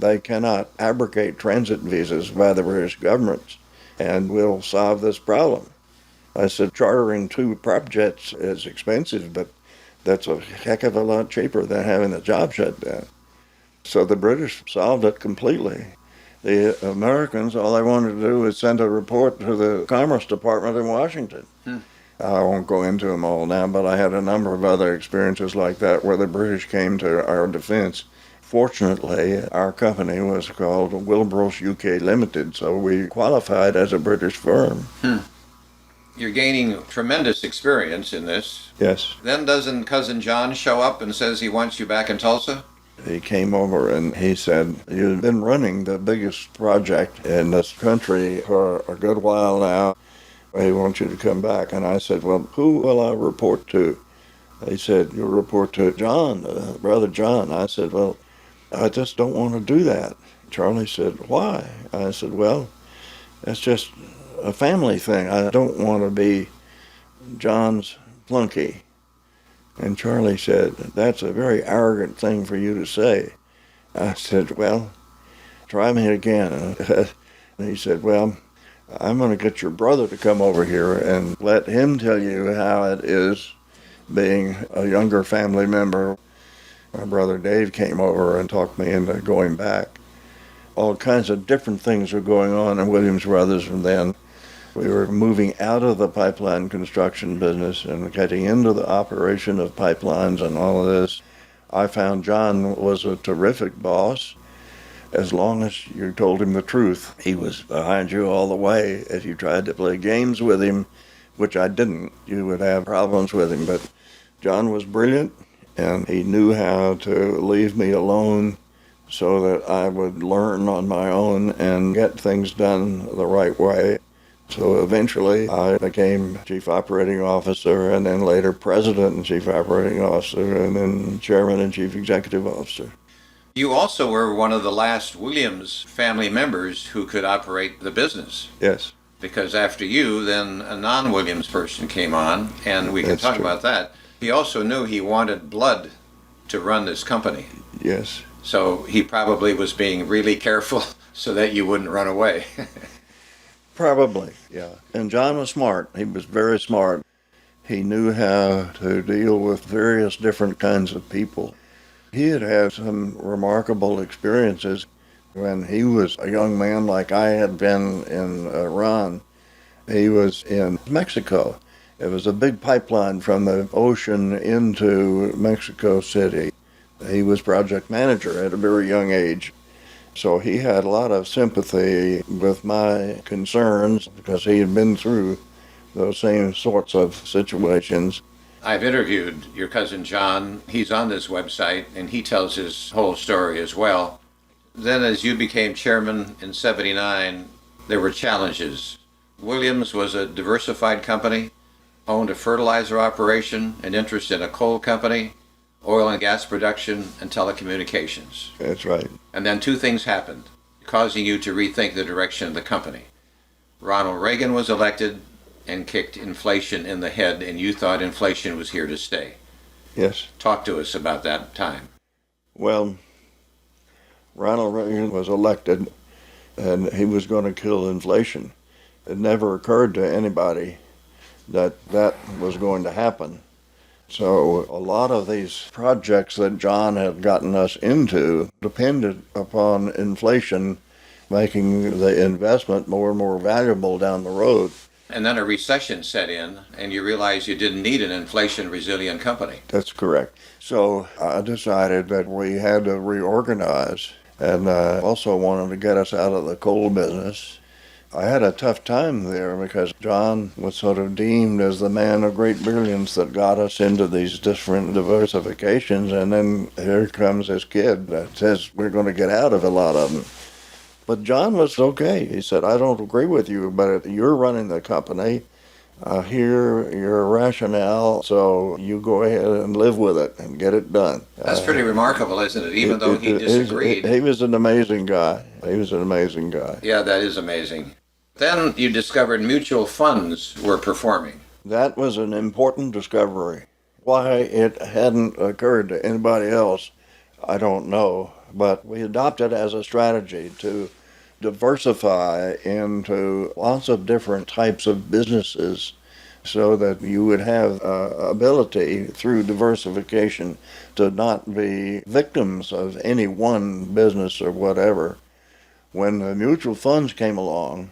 They cannot abrogate transit visas by the British government, and we'll solve this problem." I said, "Chartering 2 prop jets is expensive, but that's a heck of a lot cheaper than having the job shut down." So the British solved it completely. The Americans, all they wanted to do was send a report to the Commerce Department in Washington. I won't go into them all now, but I had a number of other experiences like that where the British came to our defense. Fortunately, our company was called Wilbros UK Limited, so we qualified as a British firm. You're gaining tremendous experience in this. Yes. Then doesn't Cousin John show up and says he wants you back in Tulsa? He came over and he said, "You've been running the biggest project in this country for a good while now. He wants you to come back." And I said, "Well, who will I report to?" He said, "You'll report to John, Brother John." I said, "Well, I just don't want to do that." Charlie said, "Why?" I said, "Well, it's just a family thing. I don't want to be John's flunky." And Charlie said, "That's a very arrogant thing for you to say." I said, "Well, try me again." And he said, "Well, I'm going to get your brother to come over here and let him tell you how it is being a younger family member." My brother Dave came over and talked me into going back. All kinds of different things were going on in Williams Brothers from then. We were moving out of the pipeline construction business and getting into the operation of pipelines and all of this. I found John was a terrific boss. As long as you told him the truth, he was behind you all the way. If you tried to play games with him, which I didn't, you would have problems with him. But John was brilliant, and he knew how to leave me alone so that I would learn on my own and get things done the right way. So eventually I became Chief Operating Officer, and then later President and Chief Operating Officer, and then Chairman and Chief Executive Officer. You also were one of the last Williams family members who could operate the business. Yes. Because after you, then a non-Williams person came on, and we can That's talk true. about that. He also knew he wanted blood to run this company. Yes. So he probably was being really careful so that you wouldn't run away. Probably, yeah. And John was smart. He was very smart. He knew how to deal with various different kinds of people. He had had some remarkable experiences when he was a young man, like I had been in Iran. He was in Mexico. It was a big pipeline from the ocean into Mexico City. He was project manager at a very young age. So he had a lot of sympathy with my concerns because he had been through those same sorts of situations. I've interviewed your cousin John. He's on this website, and he tells his whole story as well. Then as you became chairman in '79, there were challenges. Williams was a diversified company, owned a fertilizer operation, an interest in a coal company, oil and gas production, and telecommunications. That's right. And then 2 things happened, causing you to rethink the direction of the company. Ronald Reagan was elected and kicked inflation in the head, and you thought inflation was here to stay. Yes. Talk to us about that time. Well, Ronald Reagan was elected, and he was going to kill inflation. It never occurred to anybody that that was going to happen. So a lot of these projects that John had gotten us into depended upon inflation making the investment more and more valuable down the road. And then a recession set in, and you realized you didn't need an inflation-resilient company. That's correct. So I decided that we had to reorganize, and I also wanted to get us out of the coal business. I had a tough time there because John was sort of deemed as the man of great brilliance that got us into these different diversifications, and then here comes this kid that says we're going to get out of a lot of them. But John was okay. He said, I don't agree with you, but you're running the company. Hear your rationale, so you go ahead and live with it and get it done. That's pretty remarkable, isn't it? Even though he disagreed. He was an amazing guy. He was an amazing guy. Yeah, that is amazing. Then you discovered mutual funds were performing. That was an important discovery. Why it hadn't occurred to anybody else, I don't know. But we adopted as a strategy to diversify into lots of different types of businesses so that you would have ability through diversification to not be victims of any one business or whatever. When the mutual funds came along,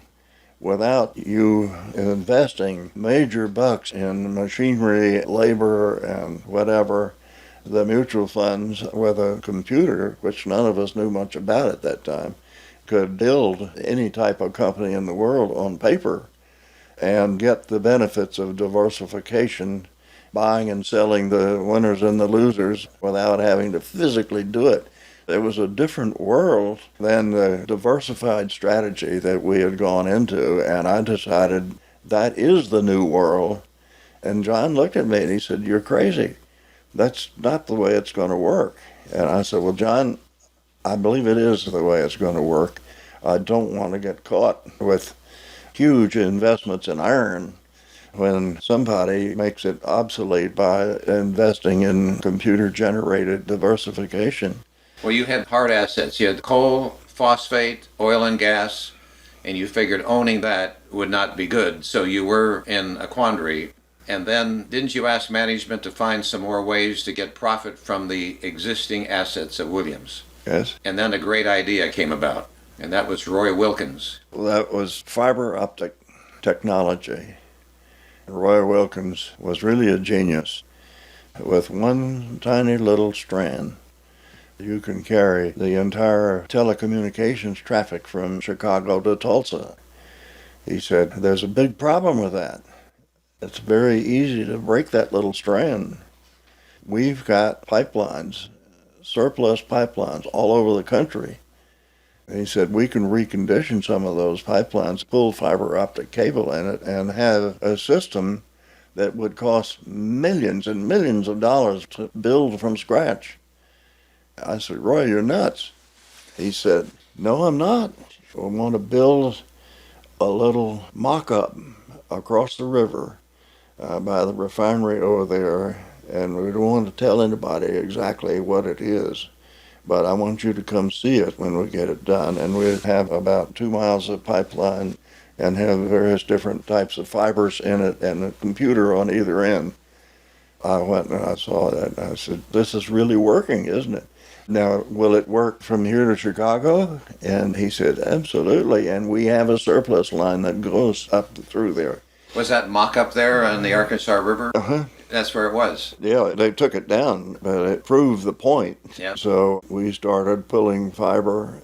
without you investing major bucks in machinery, labor, and whatever, the mutual funds with a computer, which none of us knew much about at that time, could build any type of company in the world on paper and get the benefits of diversification, buying and selling the winners and the losers without having to physically do it. It was a different world than the diversified strategy that we had gone into, and I decided that is the new world. And John looked at me and he said, you're crazy. That's not the way it's going to work. And I said, well, John, I believe it is the way it's going to work. I don't want to get caught with huge investments in iron when somebody makes it obsolete by investing in computer-generated diversification. Well, you had hard assets. You had coal, phosphate, oil and gas, and you figured owning that would not be good. So you were in a quandary. And then didn't you ask management to find some more ways to get profit from the existing assets of Williams? Yes. And then a great idea came about, and that was Roy Wilkins. Well, that was fiber optic technology. Roy Wilkins was really a genius. With one tiny little strand, you can carry the entire telecommunications traffic from Chicago to Tulsa. He said, there's a big problem with that. It's very easy to break that little strand. We've got pipelines, surplus pipelines all over the country. He said, we can recondition some of those pipelines, pull fiber optic cable in it, and have a system that would cost millions and millions of dollars to build from scratch. I said, Roy, you're nuts. He said, no, I'm not. We want to build a little mock-up across the river by the refinery over there, and we don't want to tell anybody exactly what it is. But I want you to come see it when we get it done. And we'd have about 2 miles of pipeline and have various different types of fibers in it and a computer on either end. I went and I saw that, and I said, this is really working, isn't it? Now, will it work from here to Chicago? And he said, absolutely, and we have a surplus line that goes up through there. Was that mock-up there on the Arkansas River? Uh-huh. That's where it was. Yeah, they took it down, but it proved the point. Yeah. So we started pulling fiber.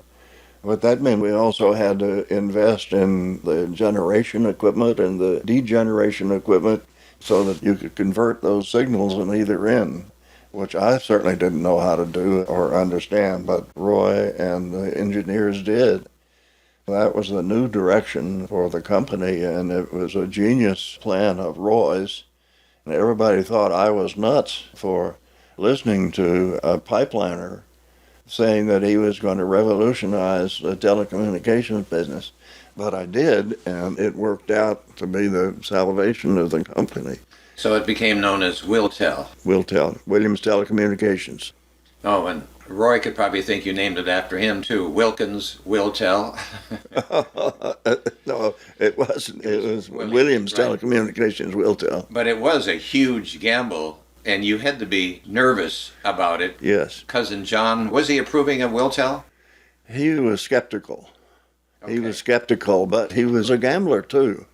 But that meant we also had to invest in the generation equipment and the degeneration equipment so that you could convert those signals on either end, which I certainly didn't know how to do or understand, but Roy and the engineers did. That was the new direction for the company, and it was a genius plan of Roy's. And everybody thought I was nuts for listening to a pipeliner saying that he was going to revolutionize the telecommunications business. But I did, and it worked out to be the salvation of the company. So it became known as Wiltel. Williams Telecommunications. Oh, and Roy could probably think you named it after him too. Wilkins, Will Tell. No, it wasn't. It was Williams, Williams right. Telecommunications Wiltel. But it was a huge gamble, and you had to be nervous about it. Yes. Cousin John, was he approving of Will Tell? He was skeptical. He Okay. was skeptical, but he was a gambler too.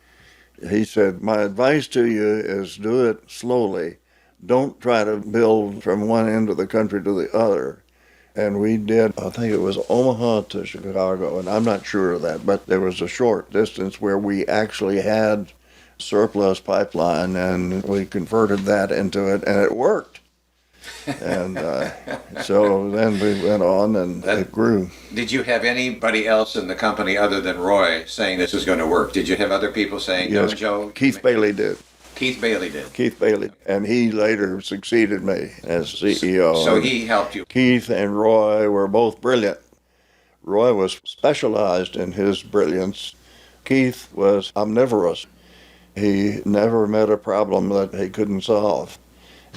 He said, "My advice to you is do it slowly. Don't try to build from one end of the country to the other." And we did, I think it was Omaha to Chicago, and I'm not sure of that, but there was a short distance where we actually had surplus pipeline, and we converted that into it, and it worked. And so then we went on, and it grew. Did you have anybody else in the company other than Roy saying this is going to work? Did you have other people saying, no, Yes, Joe? Keith Bailey did. Keith Bailey did. Keith Bailey, and he later succeeded me as CEO. So he helped you. Keith and Roy were both brilliant. Roy was specialized in his brilliance. Keith was omnivorous. He never met a problem that he couldn't solve.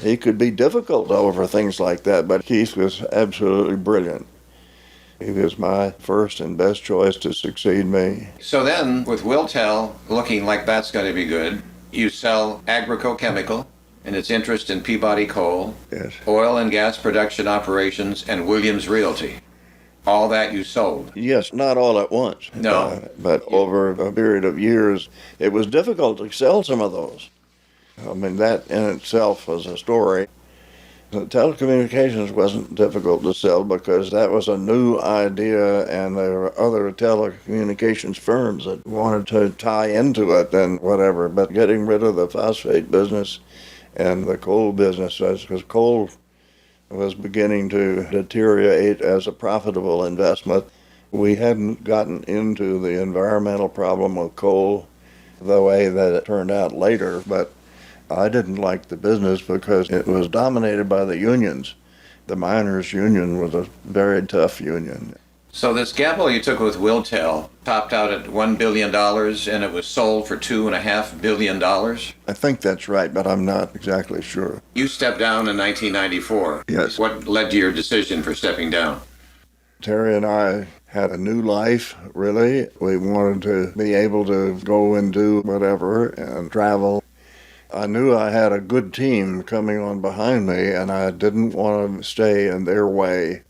He could be difficult over things like that, but Keith was absolutely brilliant. He was my first and best choice to succeed me. So then, with Will Tell looking like that's going to be good, you sell Agrico-Chemical and its interest in Peabody Coal, Yes. oil and gas production operations, and Williams Realty. All that you sold. Yes, not all at once. No. But over a period of years, it was difficult to sell some of those. I mean, that in itself was a story. The telecommunications wasn't difficult to sell because that was a new idea, and there were other telecommunications firms that wanted to tie into it and whatever. But getting rid of the phosphate business and the coal business, because coal was beginning to deteriorate as a profitable investment. We hadn't gotten into the environmental problem of coal the way that it turned out later, but I didn't like the business because it was dominated by the unions. The miners' union was a very tough union. So this gamble you took with Will Tell topped out at $1 billion and it was sold for $2.5 billion. I think that's right, but I'm not exactly sure. You stepped down in 1994. Yes. What led to your decision for stepping down? Terry and I had a new life, really. We wanted to be able to go and do whatever and travel. I knew I had a good team coming on behind me, and I didn't want to stay in their way.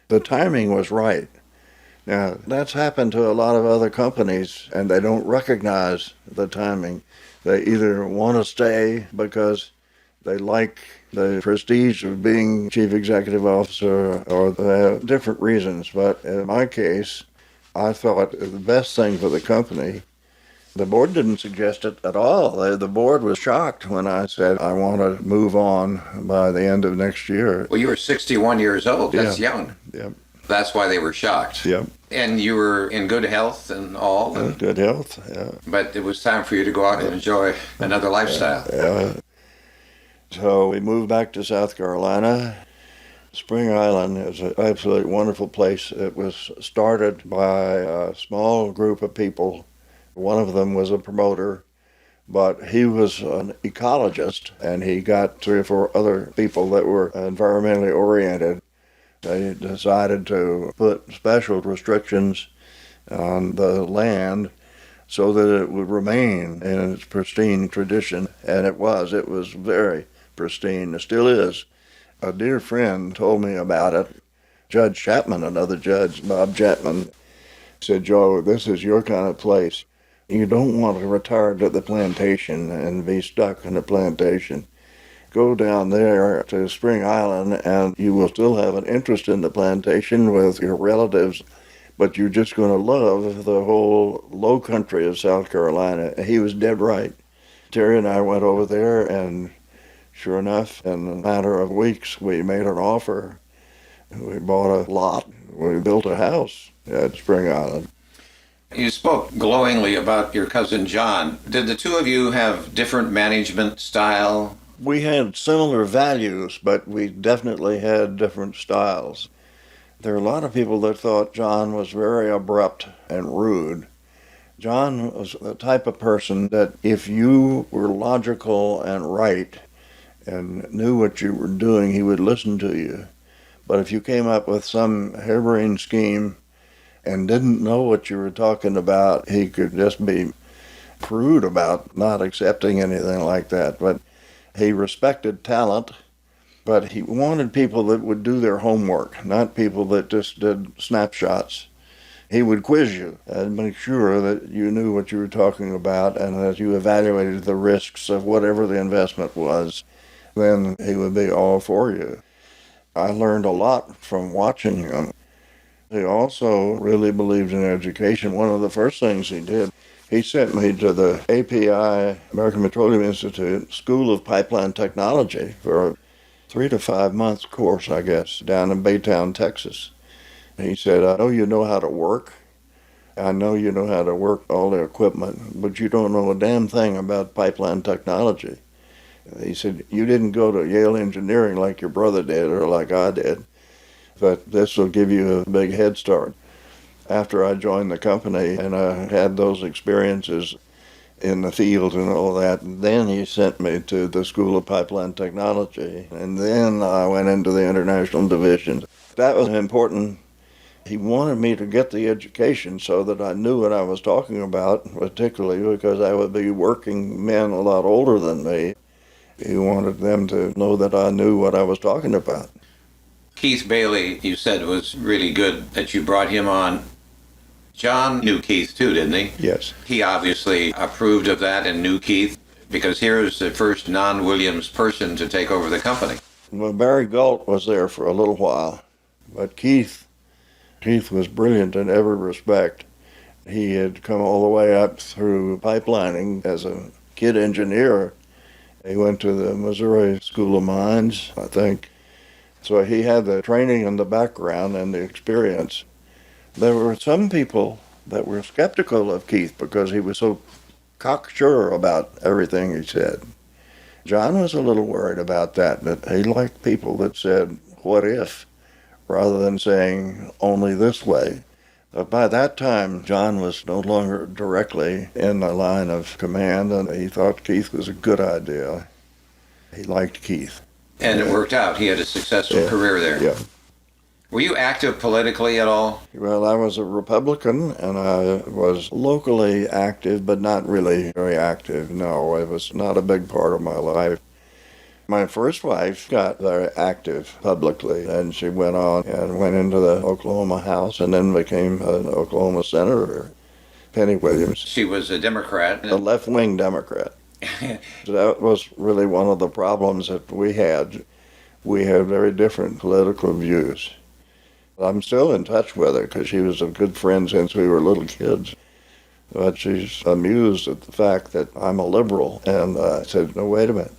The timing was right. Now, that's happened to a lot of other companies, and they don't recognize the timing. They either want to stay because they like the prestige of being chief executive officer, or they have different reasons. But in my case, I thought the best thing for the company. The board didn't suggest it at all. The board was shocked when I said I want to move on by the end of next year. Well, you were 61 years old. That's Yeah. young. Yep. That's why they were shocked. Yep. And you were in good health and all. Good health. Yeah. But it was time for you to go out and enjoy another lifestyle. Yeah. So we moved back to South Carolina. Spring Island is an absolutely wonderful place. It was started by a small group of people. One of them was a promoter, but he was an ecologist, and he got 3 or 4 other people that were environmentally oriented. They decided to put special restrictions on the land so that it would remain in its pristine tradition, and it was very pristine. It still is. A dear friend told me about it. Judge Chapman, another judge, Bob Chapman, said, "Joe, this is your kind of place. You don't want to retire to the plantation and be stuck in the plantation. Go down there to Spring Island and you will still have an interest in the plantation with your relatives, but you're just going to love the whole low country of South Carolina." He was dead right. Terry and I went over there, and sure enough, in a matter of weeks, we made an offer. We bought a lot. We built a house at Spring Island. You spoke glowingly about your cousin John. Did the two of you have different management style? We had similar values, but we definitely had different styles. There are a lot of people that thought John was very abrupt and rude. John was the type of person that if you were logical and right and knew what you were doing, he would listen to you. But if you came up with some harebrained scheme and didn't know what you were talking about, he could just be crude about not accepting anything like that. But he respected talent, but he wanted people that would do their homework, not people that just did snapshots. He would quiz you and make sure that you knew what you were talking about and that you evaluated the risks of whatever the investment was. Then he would be all for you. I learned a lot from watching him. He also really believed in education. One of the first things he did, he sent me to the API, American Petroleum Institute, School of Pipeline Technology for a 3 to 5 months course, I guess, down in Baytown, Texas. He said, I know you know how to work. I know you know how to work all the equipment, but you don't know a damn thing about pipeline technology. He said, you didn't go to Yale Engineering like your brother did or like I did, but this will give you a big head start. After I joined the company and I had those experiences in the field and all that, then he sent me to the School of Pipeline Technology, and then I went into the International Division. That was important. He wanted me to get the education so that I knew what I was talking about, particularly because I would be working men a lot older than me. He wanted them to know that I knew what I was talking about. Keith Bailey, you said, was really good that you brought him on. John knew Keith too, didn't he? Yes. He obviously approved of that and knew Keith, because here's the first non-Williams person to take over the company. Well, Barry Galt was there for a little while, but Keith was brilliant in every respect. He had come all the way up through pipelining as a kid engineer. He went to the Missouri School of Mines, I think. So he had the training and the background and the experience. There were some people that were skeptical of Keith because he was so cocksure about everything he said. John was a little worried about that he liked people that said, what if, rather than saying only this way. But by that time, John was no longer directly in the line of command, and he thought Keith was a good idea. He liked Keith. And it worked out. He had a successful career there. Yeah. Were you active politically at all? Well, I was a Republican, and I was locally active, but not really very active. No, it was not a big part of my life. My first wife got very active publicly, and she went on and went into the Oklahoma House and then became an Oklahoma senator, Penny Williams. She was a Democrat. A left-wing Democrat. That was really one of the problems that we had. We had very different political views. I'm still in touch with her because she was a good friend since we were little kids. But she's amused at the fact that I'm a liberal. And I said, no, wait a minute.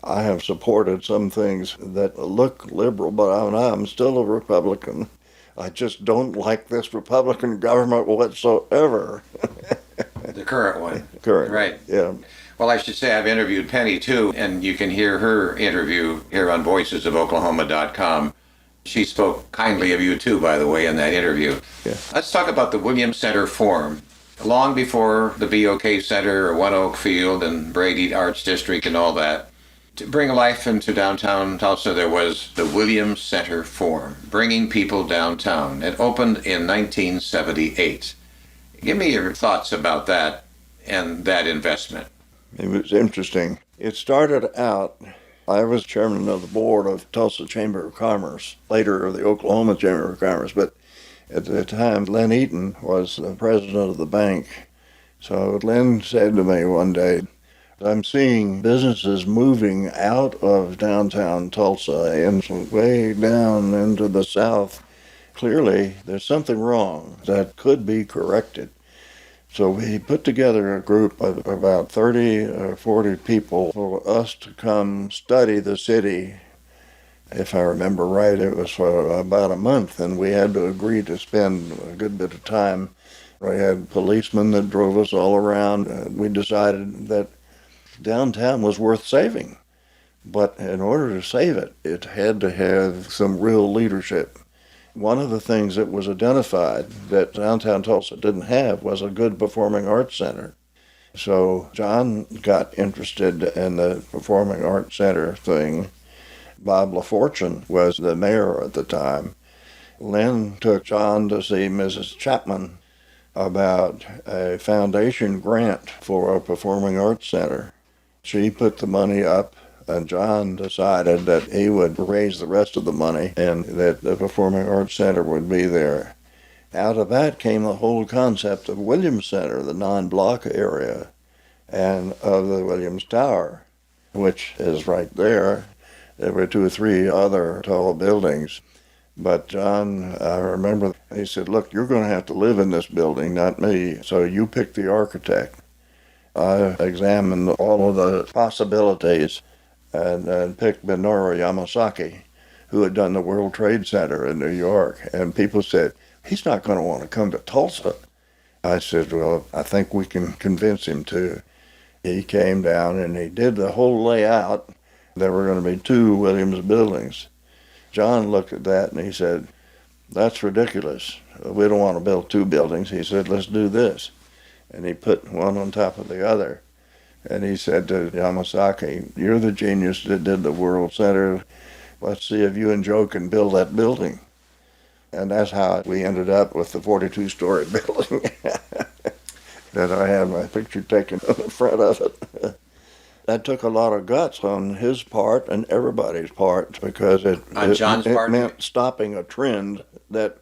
I have supported some things that look liberal, but I'm still a Republican. I just don't like this Republican government whatsoever. The current one. Current. Right. Yeah. Well, I should say I've interviewed Penny, too, and you can hear her interview here on voicesofoklahoma.com. She spoke kindly of you, too, by the way, in that interview. Yeah. Let's talk about the Williams Center Forum. Long before the BOK Center or One Oak Field and Brady Arts District and all that, to bring life into downtown Tulsa, there was the Williams Center Forum, bringing people downtown. It opened in 1978. Give me your thoughts about that and that investment. It was interesting. It started out, I was chairman of the board of Tulsa Chamber of Commerce, later of the Oklahoma Chamber of Commerce, but at the time, Len Eaton was the president of the bank. So Len said to me one day, I'm seeing businesses moving out of downtown Tulsa and way down into the south. Clearly, there's something wrong that could be corrected. So we put together a group of about 30 or 40 people for us to come study the city. If I remember right, it was for about a month, and we had to agree to spend a good bit of time. We had policemen that drove us all around. We decided that downtown was worth saving. But in order to save it, it had to have some real leadership. One of the things that was identified that downtown Tulsa didn't have was a good performing arts center. So John got interested in the performing arts center thing, Bob LaFortune was the mayor at the time. Lynn took John to see Mrs. Chapman about a foundation grant for a performing arts center. She put the money up, and John decided that he would raise the rest of the money and that the Performing Arts Center would be there. Out of that came the whole concept of Williams Center, the non-block area, and of the Williams Tower, which is right there. There were 2 or 3 other tall buildings. But John, I remember, he said, look, you're going to have to live in this building, not me, so you pick the architect. I examined all of the possibilities and picked Minoru Yamasaki, who had done the World Trade Center in New York. And people said, he's not going to want to come to Tulsa. I said, well, I think we can convince him to. He came down and he did the whole layout. There were going to be 2 Williams buildings. John looked at that and he said, that's ridiculous. We don't want to build 2 buildings. He said, let's do this. And he put one on top of the other. And he said to Yamasaki, you're the genius that did the World Center. Let's see if you and Joe can build that building. And that's how we ended up with the 42-story building that I had my picture taken on the front of it. That took a lot of guts on his part and everybody's part, because it meant stopping a trend that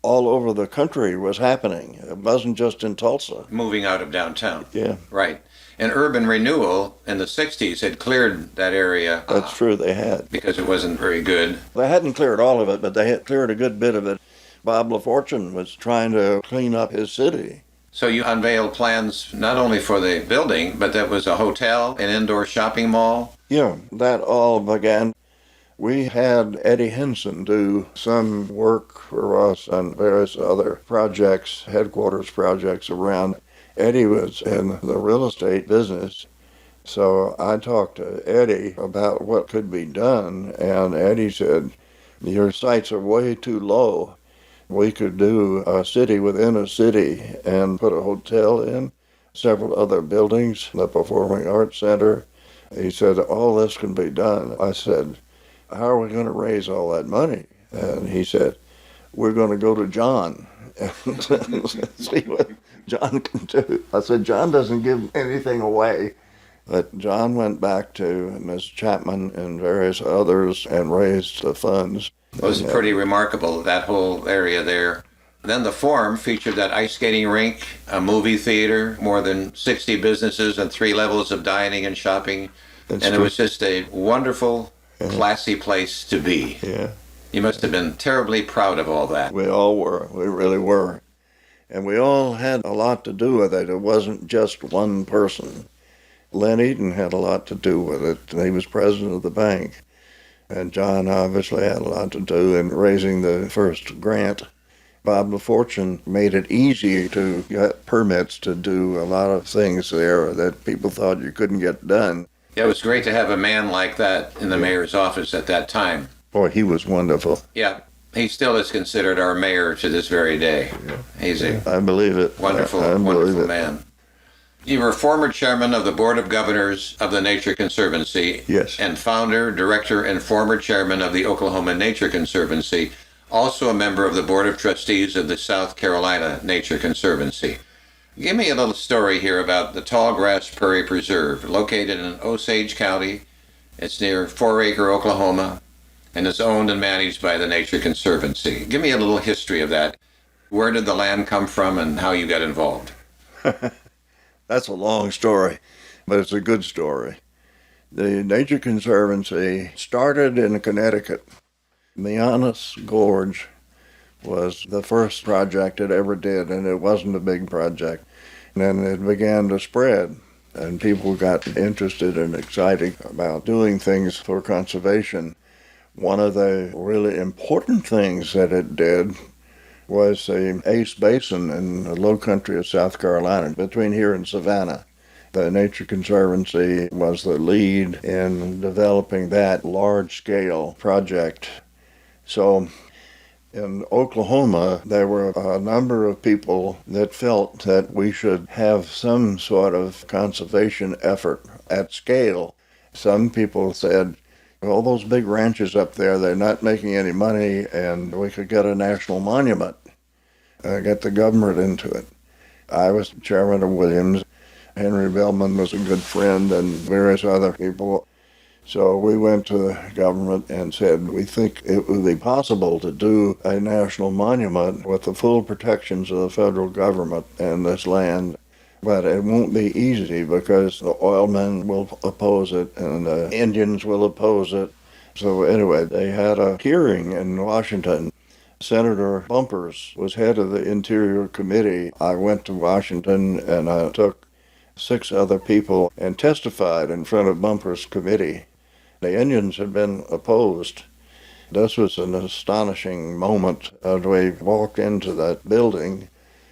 all over the country was happening. It wasn't just in Tulsa. Moving out of downtown. Yeah. Right. And urban renewal in the 60s had cleared that area. That's true, they had. Because it wasn't very good. They hadn't cleared all of it, but they had cleared a good bit of it. Bob LaFortune was trying to clean up his city. So you unveiled plans not only for the building, but that was a hotel, an indoor shopping mall? Yeah, that all began. We had Eddie Henson do some work for us on various other projects, headquarters projects around. Eddie was in the real estate business, so I talked to Eddie about what could be done, and Eddie said, your sites are way too low. We could do a city within a city and put a hotel in, several other buildings, the Performing Arts Center. He said, all this can be done. I said, how are we going to raise all that money? And he said, we're going to go to John and see what John can do. I said, John doesn't give anything away. But John went back to Miss Chapman and various others and raised the funds. It was pretty remarkable, that whole area there. Then the Forum featured that ice skating rink, a movie theater, more than 60 businesses and 3 levels of dining and shopping. It was just a wonderful, classy place to be. Yeah. You must have been terribly proud of all that. We all were. We really were. And we all had a lot to do with it. It wasn't just one person. Len Eaton had a lot to do with it. He was president of the bank. And John obviously had a lot to do in raising the first grant. Bob LaFortune made it easy to get permits to do a lot of things there that people thought you couldn't get done. Yeah, it was great to have a man like that in the mayor's office at that time. Boy, he was wonderful. Yeah, he still is considered our mayor to this very day. Yeah. He's a I believe it. Wonderful, wonderful man. You were former chairman of the Board of Governors of the Nature Conservancy. Yes. And founder, director, and former chairman of the Oklahoma Nature Conservancy. Also a member of the Board of Trustees of the South Carolina Nature Conservancy. Give me a little story here about the Tallgrass Prairie Preserve, located in Osage County. It's near 4 Acre, Oklahoma, and is owned and managed by the Nature Conservancy. Give me a little history of that. Where did the land come from and how you got involved? That's a long story, but it's a good story. The Nature Conservancy started in Connecticut. Mianus Gorge was the first project it ever did, and it wasn't a big project. And then it began to spread, and people got interested and excited about doing things for conservation. One of the really important things that it did was the Ace Basin in the low country of South Carolina, between here and Savannah. The Nature Conservancy was the lead in developing that large-scale project. So in Oklahoma, there were a number of people that felt that we should have some sort of conservation effort at scale. Some people said, all those big ranches up there, they're not making any money, and we could get a national monument, get the government into it. I was chairman of Williams. Henry Bellman was a good friend, and various other people. So we went to the government and said, we think it would be possible to do a national monument with the full protections of the federal government and this land. But it won't be easy because the oilmen will oppose it and the Indians will oppose it. So anyway, they had a hearing in Washington. Senator Bumpers was head of the Interior Committee. I went to Washington and I took 6 other people and testified in front of Bumpers' committee. The Indians had been opposed. This was an astonishing moment as we walked into that building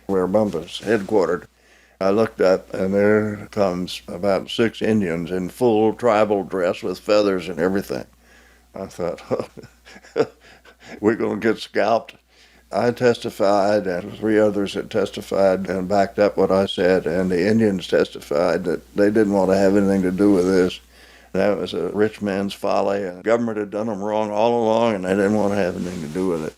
where Bumpers headquartered. I looked up, and there comes about 6 Indians in full tribal dress with feathers and everything. I thought, we're going to get scalped. I testified, and 3 others had testified and backed up what I said, and the Indians testified that they didn't want to have anything to do with this. That was a rich man's folly, and the government had done them wrong all along, and they didn't want to have anything to do with it.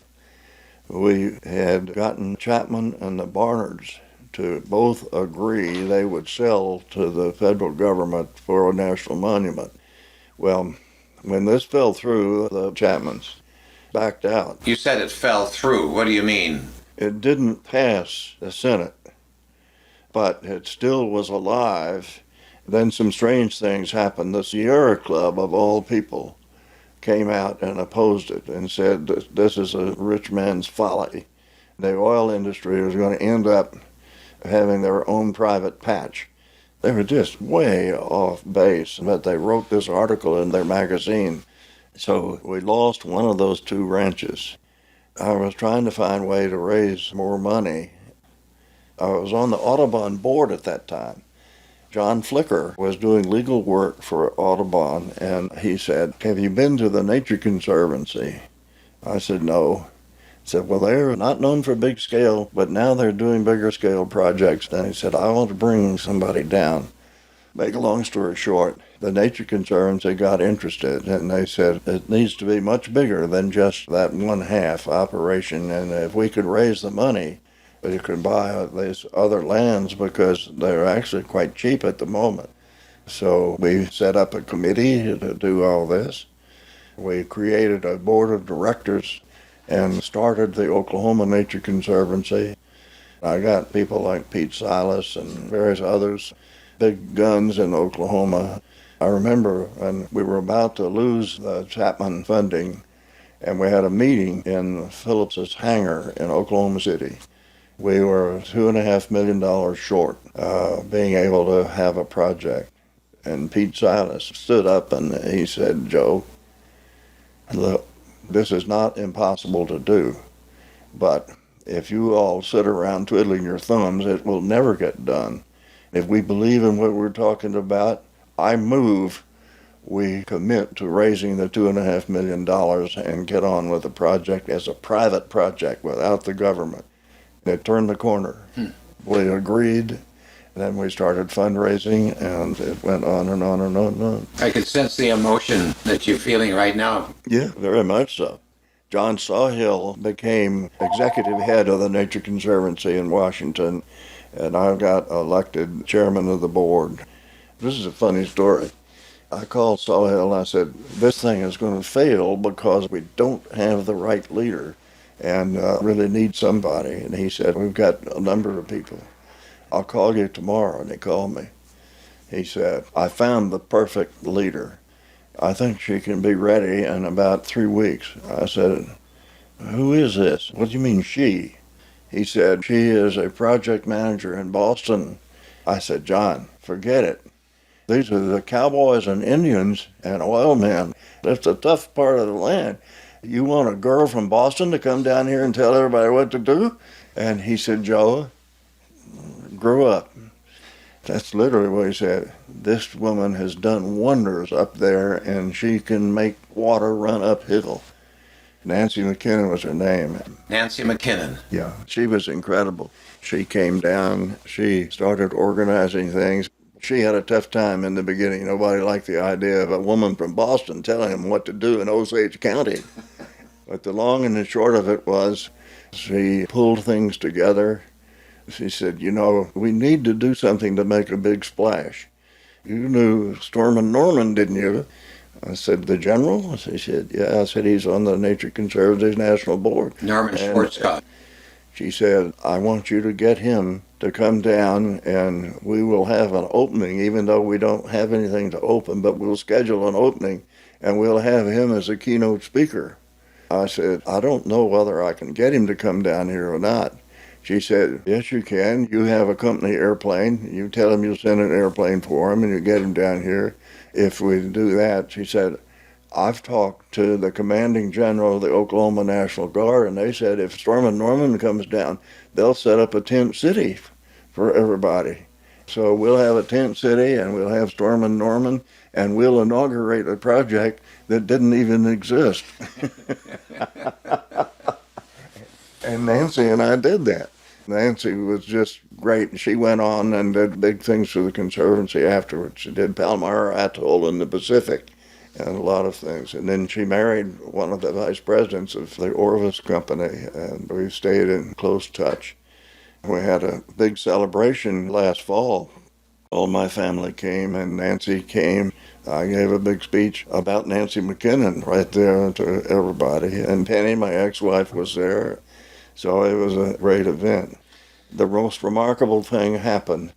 We had gotten Chapman and the Barnards to both agree they would sell to the federal government for a national monument. Well, when this fell through, the Chapmans backed out. You said it fell through. What do you mean? It didn't pass the Senate, but it still was alive. Then some strange things happened. The Sierra Club, of all people, came out and opposed it and said that this is a rich man's folly. The oil industry was going to end up having their own private patch. They were just way off base, but they wrote this article in their magazine. So we lost one of those 2 ranches. I was trying to find a way to raise more money. I was on the Audubon board at that time. John Flicker was doing legal work for Audubon, and he said, have you been to the Nature Conservancy? I said, no. He said, well, they're not known for big scale, but now they're doing bigger scale projects. And he said, I want to bring somebody down. Make a long story short, the Nature Conservancy got interested, and they said it needs to be much bigger than just that 1/2 operation, and if we could raise the money, you could buy these other lands because they're actually quite cheap at the moment. So we set up a committee to do all this. We created a board of directors and started the Oklahoma Nature Conservancy. I got people like Pete Silas and various others, big guns in Oklahoma. I remember when we were about to lose the Chapman funding, and we had a meeting in Phillips's hangar in Oklahoma City. We were $2.5 million short being able to have a project. And Pete Silas stood up and he said, Joe, look, this is not impossible to do, but if you all sit around twiddling your thumbs, it will never get done. If we believe in what we're talking about, I move we commit to raising the $2.5 million and get on with the project as a private project without the government. They turned the corner. We agreed, and then we started fundraising, and it went on and on and on and on. I can sense the emotion that you're feeling right now. Yeah, very much so. John Sawhill became executive head of the Nature Conservancy in Washington, and I got elected chairman of the board. This is a funny story. I called Sawhill and I said, this thing is going to fail because we don't have the right leader and really need somebody. And he said, we've got a number of people. I'll call you tomorrow. And he called me. He said, I found the perfect leader. I think she can be ready in about 3 weeks. I said, who is this? What do you mean she? He said, she is a project manager in Boston. I said, John, forget it. These are the cowboys and Indians and oil men. That's a tough part of the land. You want a girl from Boston to come down here and tell everybody what to do? And he said, Joe, grow up. That's literally what he said. This woman has done wonders up there, and she can make water run uphill. Nancy McKinnon was her name. Nancy McKinnon. Yeah, she was incredible. She came down, she started organizing things. She had a tough time in the beginning. Nobody liked the idea of a woman from Boston telling him what to do in Osage County. But the long and the short of it was, she pulled things together. She said, we need to do something to make a big splash. You knew Stormin' Norman, didn't you? I said, the general? She said, yeah. I said, he's on the Nature Conservancy's National Board. Norman Schwarzkopf. She said, I want you to get him to come down and we will have an opening, even though we don't have anything to open, but we'll schedule an opening and we'll have him as a keynote speaker. I said, I don't know whether I can get him to come down here or not. She said, yes, you can. You have a company airplane. You tell him you'll send an airplane for him and you get him down here. If we do that, she said, I've talked to the commanding general of the Oklahoma National Guard, and they said if Stormin' Norman comes down, they'll set up a tent city for everybody. So we'll have a tent city, and we'll have Stormin' Norman, and we'll inaugurate a project that didn't even exist. And Nancy and I did that. Nancy was just great. She went on and did big things for the Conservancy afterwards. She did Palmyra Atoll in the Pacific and a lot of things. And then she married one of the vice presidents of the Orvis Company, and we stayed in close touch. We had a big celebration last fall. All my family came, and Nancy came. I gave a big speech about Nancy McKinnon right there to everybody. And Penny, my ex-wife, was there. So it was a great event. The most remarkable thing happened.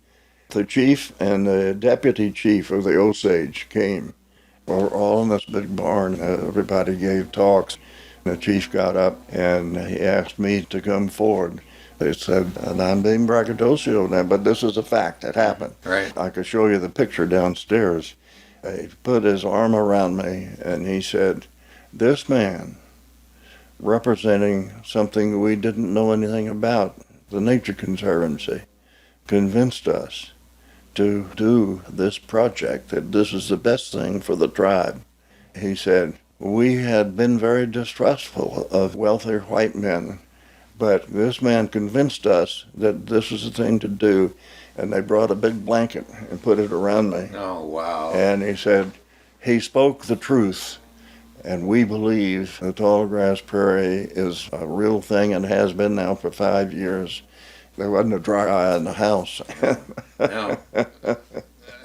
The chief and the deputy chief of the Osage came. We were all in this big barn. Everybody gave talks. The chief got up and he asked me to come forward. They said, and I'm being braggadocio now, but this is a fact. It happened. Right. I could show you the picture downstairs. He put his arm around me and he said, this man, representing something we didn't know anything about, the Nature Conservancy, convinced us to do this project, that this is the best thing for the tribe. He said, we had been very distrustful of wealthy white men, but this man convinced us that this was the thing to do, and they brought a big blanket and put it around me. Oh, wow. And he said, he spoke the truth, and we believe the Tallgrass Prairie is a real thing and has been now for 5 years. There wasn't a dry eye in the house. No.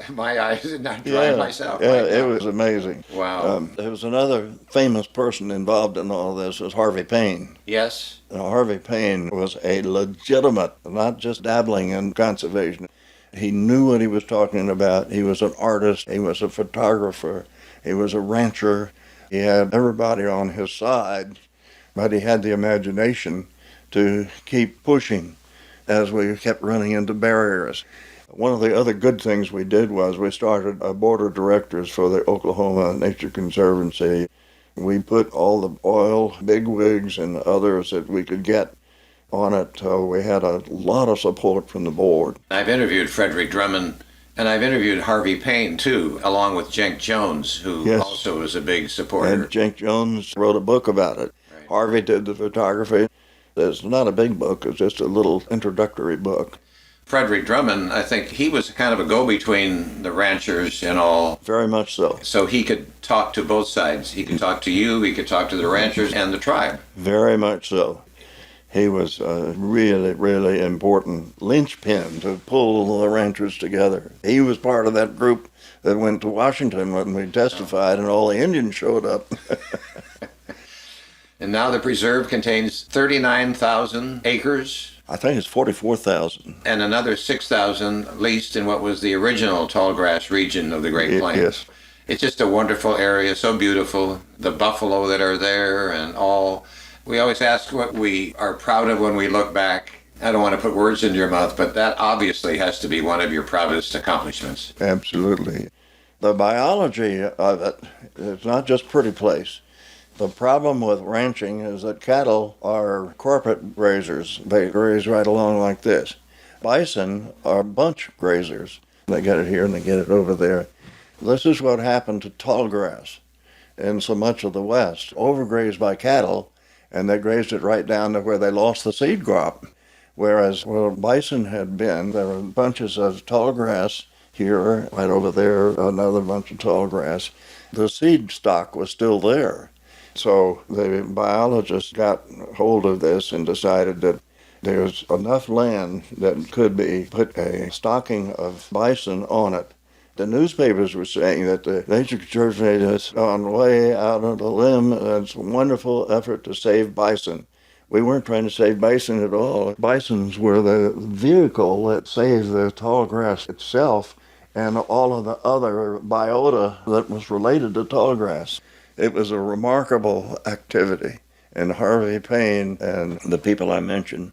My eyes did not dry myself. Yeah, it was amazing. Wow. There was another famous person involved in all this, was Harvey Payne. Yes. Now, Harvey Payne was a legitimate, not just dabbling in conservation. He knew what he was talking about. He was an artist. He was a photographer. He was a rancher. He had everybody on his side, but he had the imagination to keep pushing as we kept running into barriers. One of the other good things we did was we started a board of directors for the Oklahoma Nature Conservancy. We put all the oil bigwigs and others that we could get on it. So we had a lot of support from the board. I've interviewed Frederick Drummond, and I've interviewed Harvey Payne, too, along with Jenk Jones, who also was a big supporter. And Jenk Jones wrote a book about it. Right. Harvey did the photography. It's not a big book. It's just a little introductory book. Frederick Drummond, I think he was kind of a go-between the ranchers and all. Very much so. So he could talk to both sides. He could talk to you, he could talk to the ranchers and the tribe. Very much so. He was a really, really important linchpin to pull the ranchers together. He was part of that group that went to Washington when we testified and all the Indians showed up. And now the preserve contains 39,000 acres. I think it's 44,000. And another 6,000 leased in what was the original tallgrass region of the Great Plains. Yes. It's just a wonderful area, so beautiful. The buffalo that are there and all. We always ask what we are proud of when we look back. I don't want to put words into your mouth, but that obviously has to be one of your proudest accomplishments. Absolutely. The biology of it is not just pretty place. The problem with ranching is that cattle are corporate grazers. They graze right along like this. Bison are bunch grazers. They get it here and they get it over there. This is what happened to tallgrass in so much of the West. Overgrazed by cattle, and they grazed it right down to where they lost the seed crop. Whereas where bison had been, there were bunches of tallgrass here, right over there, another bunch of tall grass. The seed stock was still there. So the biologists got hold of this and decided that there's enough land that could be put a stocking of bison on it. The newspapers were saying that the Nature Conservancy has gone way out on the limb. It's a wonderful effort to save bison. We weren't trying to save bison at all. Bisons were the vehicle that saved the tall grass itself and all of the other biota that was related to tall grass. It was a remarkable activity. And Harvey Payne and the people I mentioned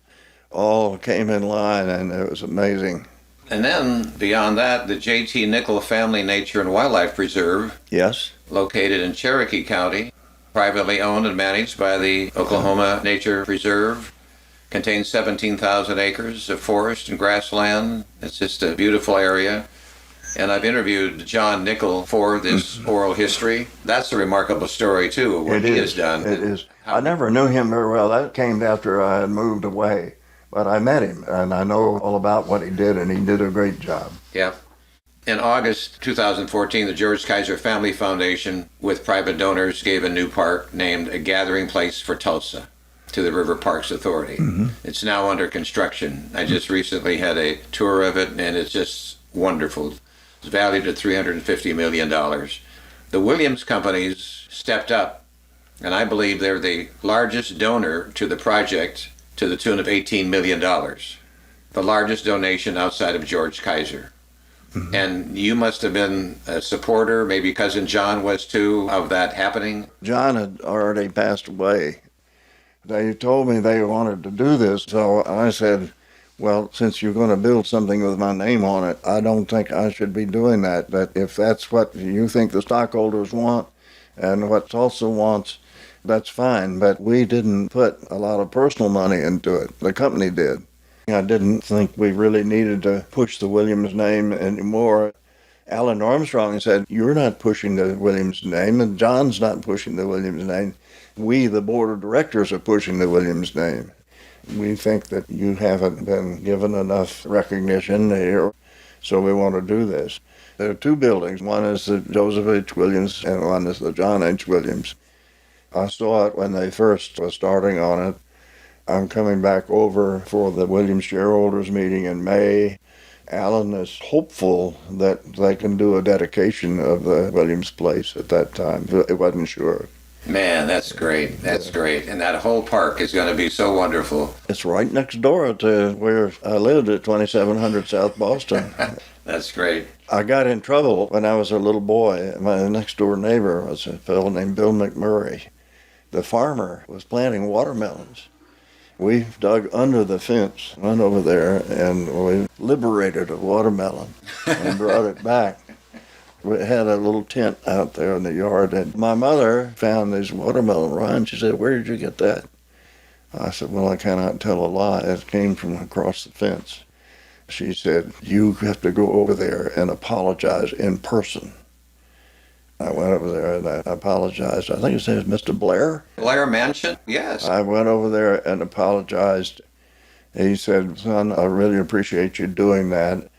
all came in line, and it was amazing. And then, beyond that, the J.T. Nickel Family Nature and Wildlife Preserve, Yes. located in Cherokee County, privately owned and managed by the Oklahoma Nature Preserve, contains 17,000 acres of forest and grassland. It's just a beautiful area. And I've interviewed John Nickel for this oral history. That's a remarkable story, too, what he has done. It is. I never knew him very well. That came after I had moved away. But I met him, and I know all about what he did, and he did a great job. Yeah. In August 2014, the George Kaiser Family Foundation, with private donors, gave a new park named A Gathering Place for Tulsa to the River Parks Authority. Mm-hmm. It's now under construction. I just recently had a tour of it, and it's just wonderful. It's valued at $350 million. The Williams companies stepped up, and I believe they're the largest donor to the project, to the tune of $18 million, the largest donation outside of George Kaiser. Mm-hmm. And you must have been a supporter, maybe Cousin John was too, of that happening? John had already passed away. They told me they wanted to do this, so I said, well, since you're going to build something with my name on it, I don't think I should be doing that. But if that's what you think the stockholders want and what Tulsa wants, that's fine, but we didn't put a lot of personal money into it. The company did. I didn't think we really needed to push the Williams name anymore. Alan Armstrong said, you're not pushing the Williams name, and John's not pushing the Williams name. We, the board of directors, are pushing the Williams name. We think that you haven't been given enough recognition here, so we want to do this. There are two buildings. One is the Joseph H. Williams, and one is the John H. Williams. I saw it when they first were starting on it. I'm coming back over for the Williams shareholders meeting in May. Alan is hopeful that they can do a dedication of the Williams place at that time. It wasn't sure. Man, that's great. That's great. And that whole park is going to be so wonderful. It's right next door to where I lived at 2700 South Boston. That's great. I got in trouble when I was a little boy. My next door neighbor was a fellow named Bill McMurray. The farmer was planting watermelons. We dug under the fence, went over there, and we liberated a watermelon and brought it back. We had a little tent out there in the yard, and my mother found these watermelon rinds. She said, where did you get that? I said, well, I cannot tell a lie. It came from across the fence. She said, you have to go over there and apologize in person. I went over there and I apologized. I think his name is Mr. Blair. Blair Mansion? Yes. I went over there and apologized. He said, son, I really appreciate you doing that.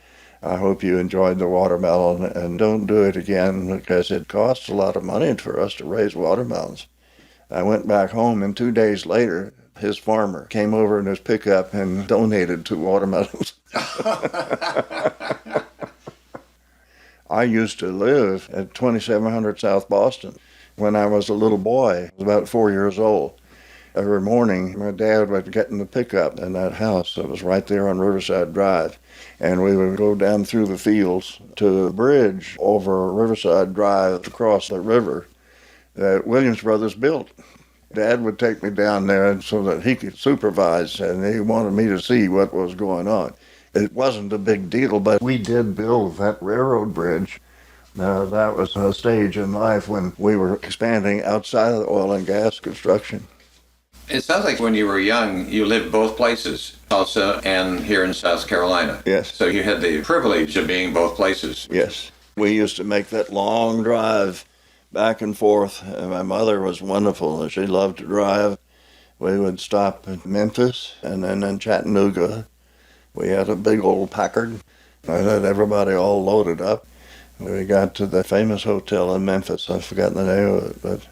I hope you enjoyed the watermelon, and don't do it again because it costs a lot of money for us to raise watermelons. I went back home, and 2 days later, his farmer came over in his pickup and donated 2 watermelons. I used to live at 2700 South Boston when I was a little boy. I was about 4 years old. Every morning, my dad would get in the pickup in that house that was right there on Riverside Drive, and we would go down through the fields to the bridge over Riverside Drive across the river that Williams Brothers built. Dad would take me down there so that he could supervise, and he wanted me to see what was going on. It wasn't a big deal, but we did build that railroad bridge. Now, that was a stage in life when we were expanding outside of the oil and gas construction. It sounds like when you were young, you lived both places, Tulsa and here in South Carolina. Yes. So you had the privilege of being both places. Yes. We used to make that long drive back and forth. And my mother was wonderful. She loved to drive. We would stop in Memphis and then in Chattanooga. We had a big old Packard, I had everybody all loaded up. We got to the famous hotel in Memphis. I've forgotten the name of it, but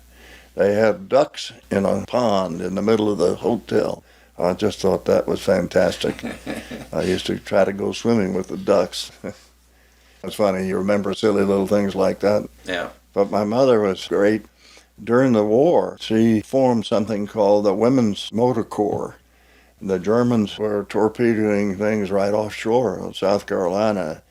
they had ducks in a pond in the middle of the hotel. I just thought that was fantastic. I used to try to go swimming with the ducks. It's funny, you remember silly little things like that. Yeah. But my mother was great. During the war, she formed something called the Women's Motor Corps. The Germans were torpedoing things right offshore of South Carolina.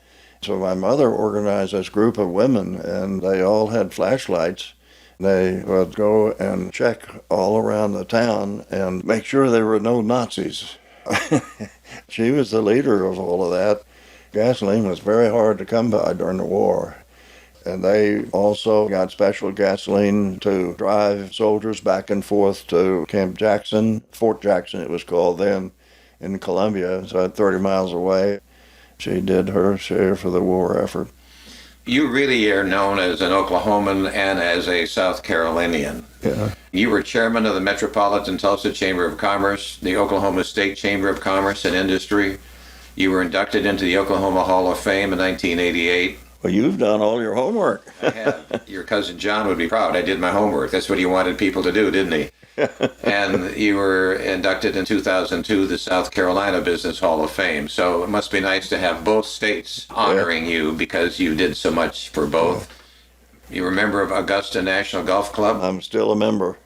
So my mother organized this group of women, and they all had flashlights. They would go and check all around the town and make sure there were no Nazis. She was the leader of all of that. Gasoline was very hard to come by during the war. And they also got special gasoline to drive soldiers back and forth to Camp Jackson, Fort Jackson it was called then, in Columbia, it's about 30 miles away. She did her share for the war effort. You really are known as an Oklahoman and as a South Carolinian. Yeah. You were chairman of the Metropolitan Tulsa Chamber of Commerce, the Oklahoma State Chamber of Commerce and Industry. You were inducted into the Oklahoma Hall of Fame in 1988. Well, you've done all your homework. I have. Your cousin John would be proud. I did my homework. That's what he wanted people to do, didn't he? And you were inducted in 2002 the South Carolina Business Hall of Fame. So it must be nice to have both states honoring you because you did so much for both. You were a member of Augusta National Golf Club. I'm still a member.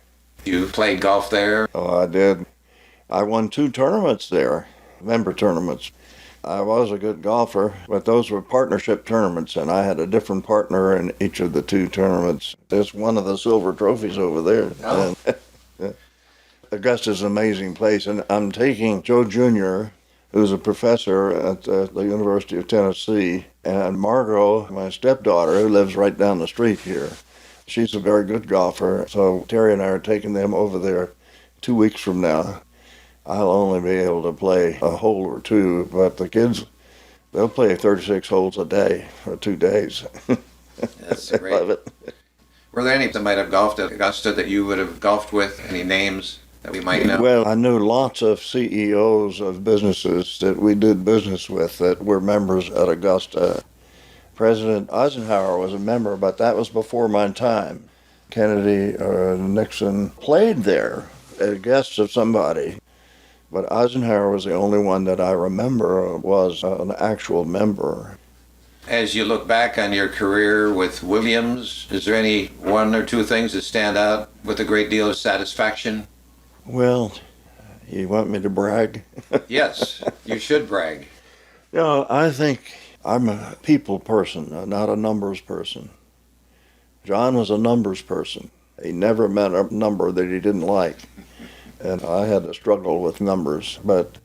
You played golf there. Oh, I did. I won 2 tournaments there, member tournaments. I was a good golfer, but those were partnership tournaments, and I had a different partner in each of the 2 tournaments. There's one of the silver trophies over there. Oh. Augusta's an amazing place, and I'm taking Joe Jr., who's a professor at the University of Tennessee, and Margot, my stepdaughter, who lives right down the street here. She's a very good golfer, so Terry and I are taking them over there 2 weeks from now. I'll only be able to play a hole or 2, but the kids, they'll play 36 holes a day for 2 days. That's I great. love it. Were there any that might have golfed at Augusta that you would have golfed with? Any names that we might know? Well, I knew lots of CEOs of businesses that we did business with that were members at Augusta. President Eisenhower was a member, but that was before my time. Kennedy or Nixon played there as guests of somebody. But Eisenhower was the only one that I remember was an actual member. As you look back on your career with Williams, is there any 1 or 2 things that stand out with a great deal of satisfaction? Well, you want me to brag? Yes, you should brag. I think I'm a people person, not a numbers person. John was a numbers person. He never met a number that he didn't like. And I had to struggle with numbers, but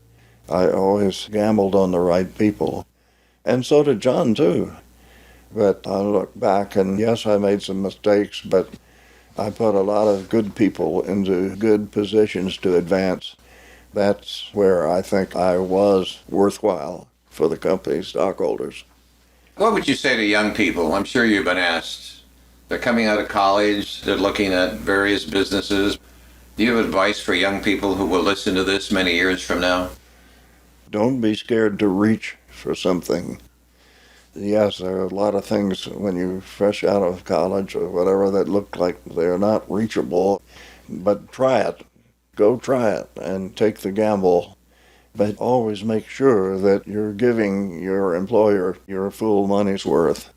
I always gambled on the right people. And so did John, too. But I look back, and yes, I made some mistakes, but I put a lot of good people into good positions to advance. That's where I think I was worthwhile for the company stockholders. What would you say to young people? I'm sure you've been asked. They're coming out of college, they're looking at various businesses. Do you have advice for young people who will listen to this many years from now? Don't be scared to reach for something. Yes, there are a lot of things when you're fresh out of college or whatever that look like they're not reachable, but try it. Go try it and take the gamble. But always make sure that you're giving your employer your full money's worth.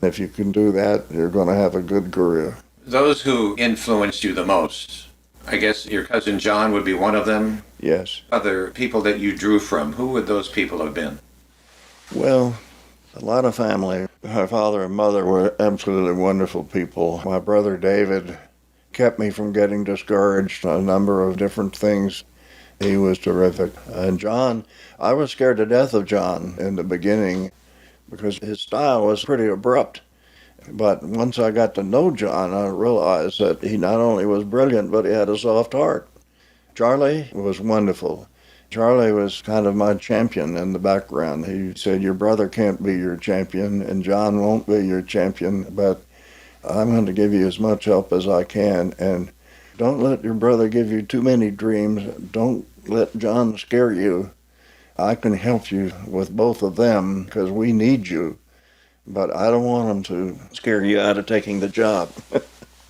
If you can do that, you're going to have a good career. Those who influenced you the most, I guess your cousin John would be one of them. Yes. Other people that you drew from, who would those people have been? Well, a lot of family. My father and mother were absolutely wonderful people. My brother David kept me from getting discouraged on a number of different things. He was terrific. And John, I was scared to death of John in the beginning because his style was pretty abrupt. But once I got to know John, I realized that he not only was brilliant, but he had a soft heart. Charlie was wonderful. Charlie was kind of my champion in the background. He said, your brother can't be your champion, and John won't be your champion, but I'm going to give you as much help as I can, and don't let your brother give you too many dreams. Don't let John scare you. I can help you with both of them because we need you, but I don't want them to scare you out of taking the job.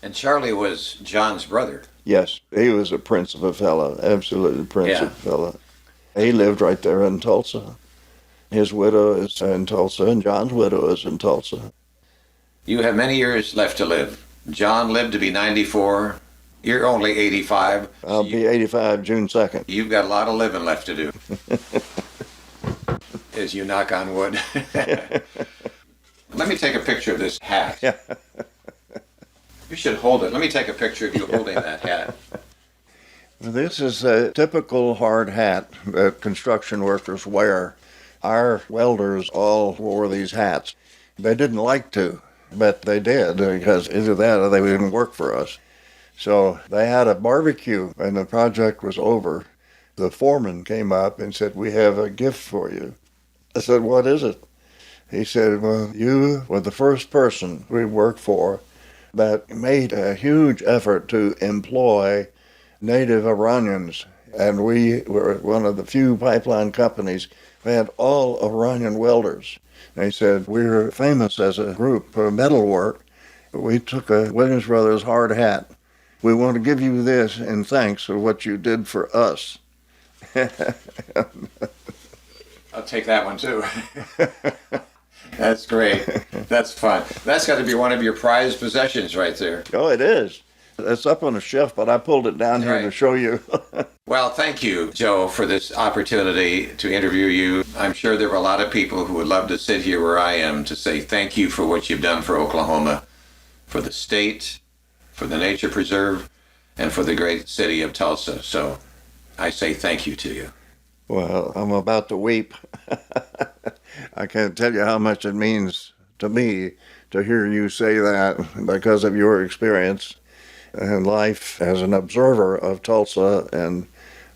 And Charlie was John's brother. Yes, he was a prince of a fellow, absolutely prince of a fellow. He lived right there in Tulsa. His widow is in Tulsa, and John's widow is in Tulsa. You have many years left to live. John lived to be 94. You're only 85. I'll be 85 June 2nd. You've got a lot of living left to do. As you knock on wood. Let me take a picture of this hat. You should hold it. Let me take a picture of you holding that hat. This is a typical hard hat that construction workers wear. Our welders all wore these hats. They didn't like to, but they did because either that or they didn't work for us. So they had a barbecue and the project was over. The foreman came up and said, "We have a gift for you." I said, "What is it?" He said, "Well, you were the first person we worked for that made a huge effort to employ native Iranians. And we were one of the few pipeline companies who had all Iranian welders." And he said, "We were famous as a group for metalwork. We took a Williams Brothers hard hat. We want to give you this in thanks for what you did for us." I'll take that one too. That's great. That's fun. That's got to be one of your prized possessions right there. Oh, it is. It's up on a shelf, but I pulled it down here to show you. Well, thank you, Joe, for this opportunity to interview you. I'm sure there were a lot of people who would love to sit here where I am to say thank you for what you've done for Oklahoma, for the state, for the nature preserve, and for the great city of Tulsa. So I say thank you to you. Well, I'm about to weep. I can't tell you how much it means to me to hear you say that because of your experience and life as an observer of Tulsa and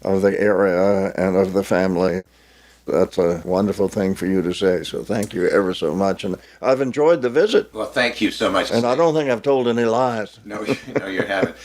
of the area and of the family. That's a wonderful thing for you to say. So thank you ever so much. And I've enjoyed the visit. Well, thank you so much. And I don't think I've told any lies. No, you haven't.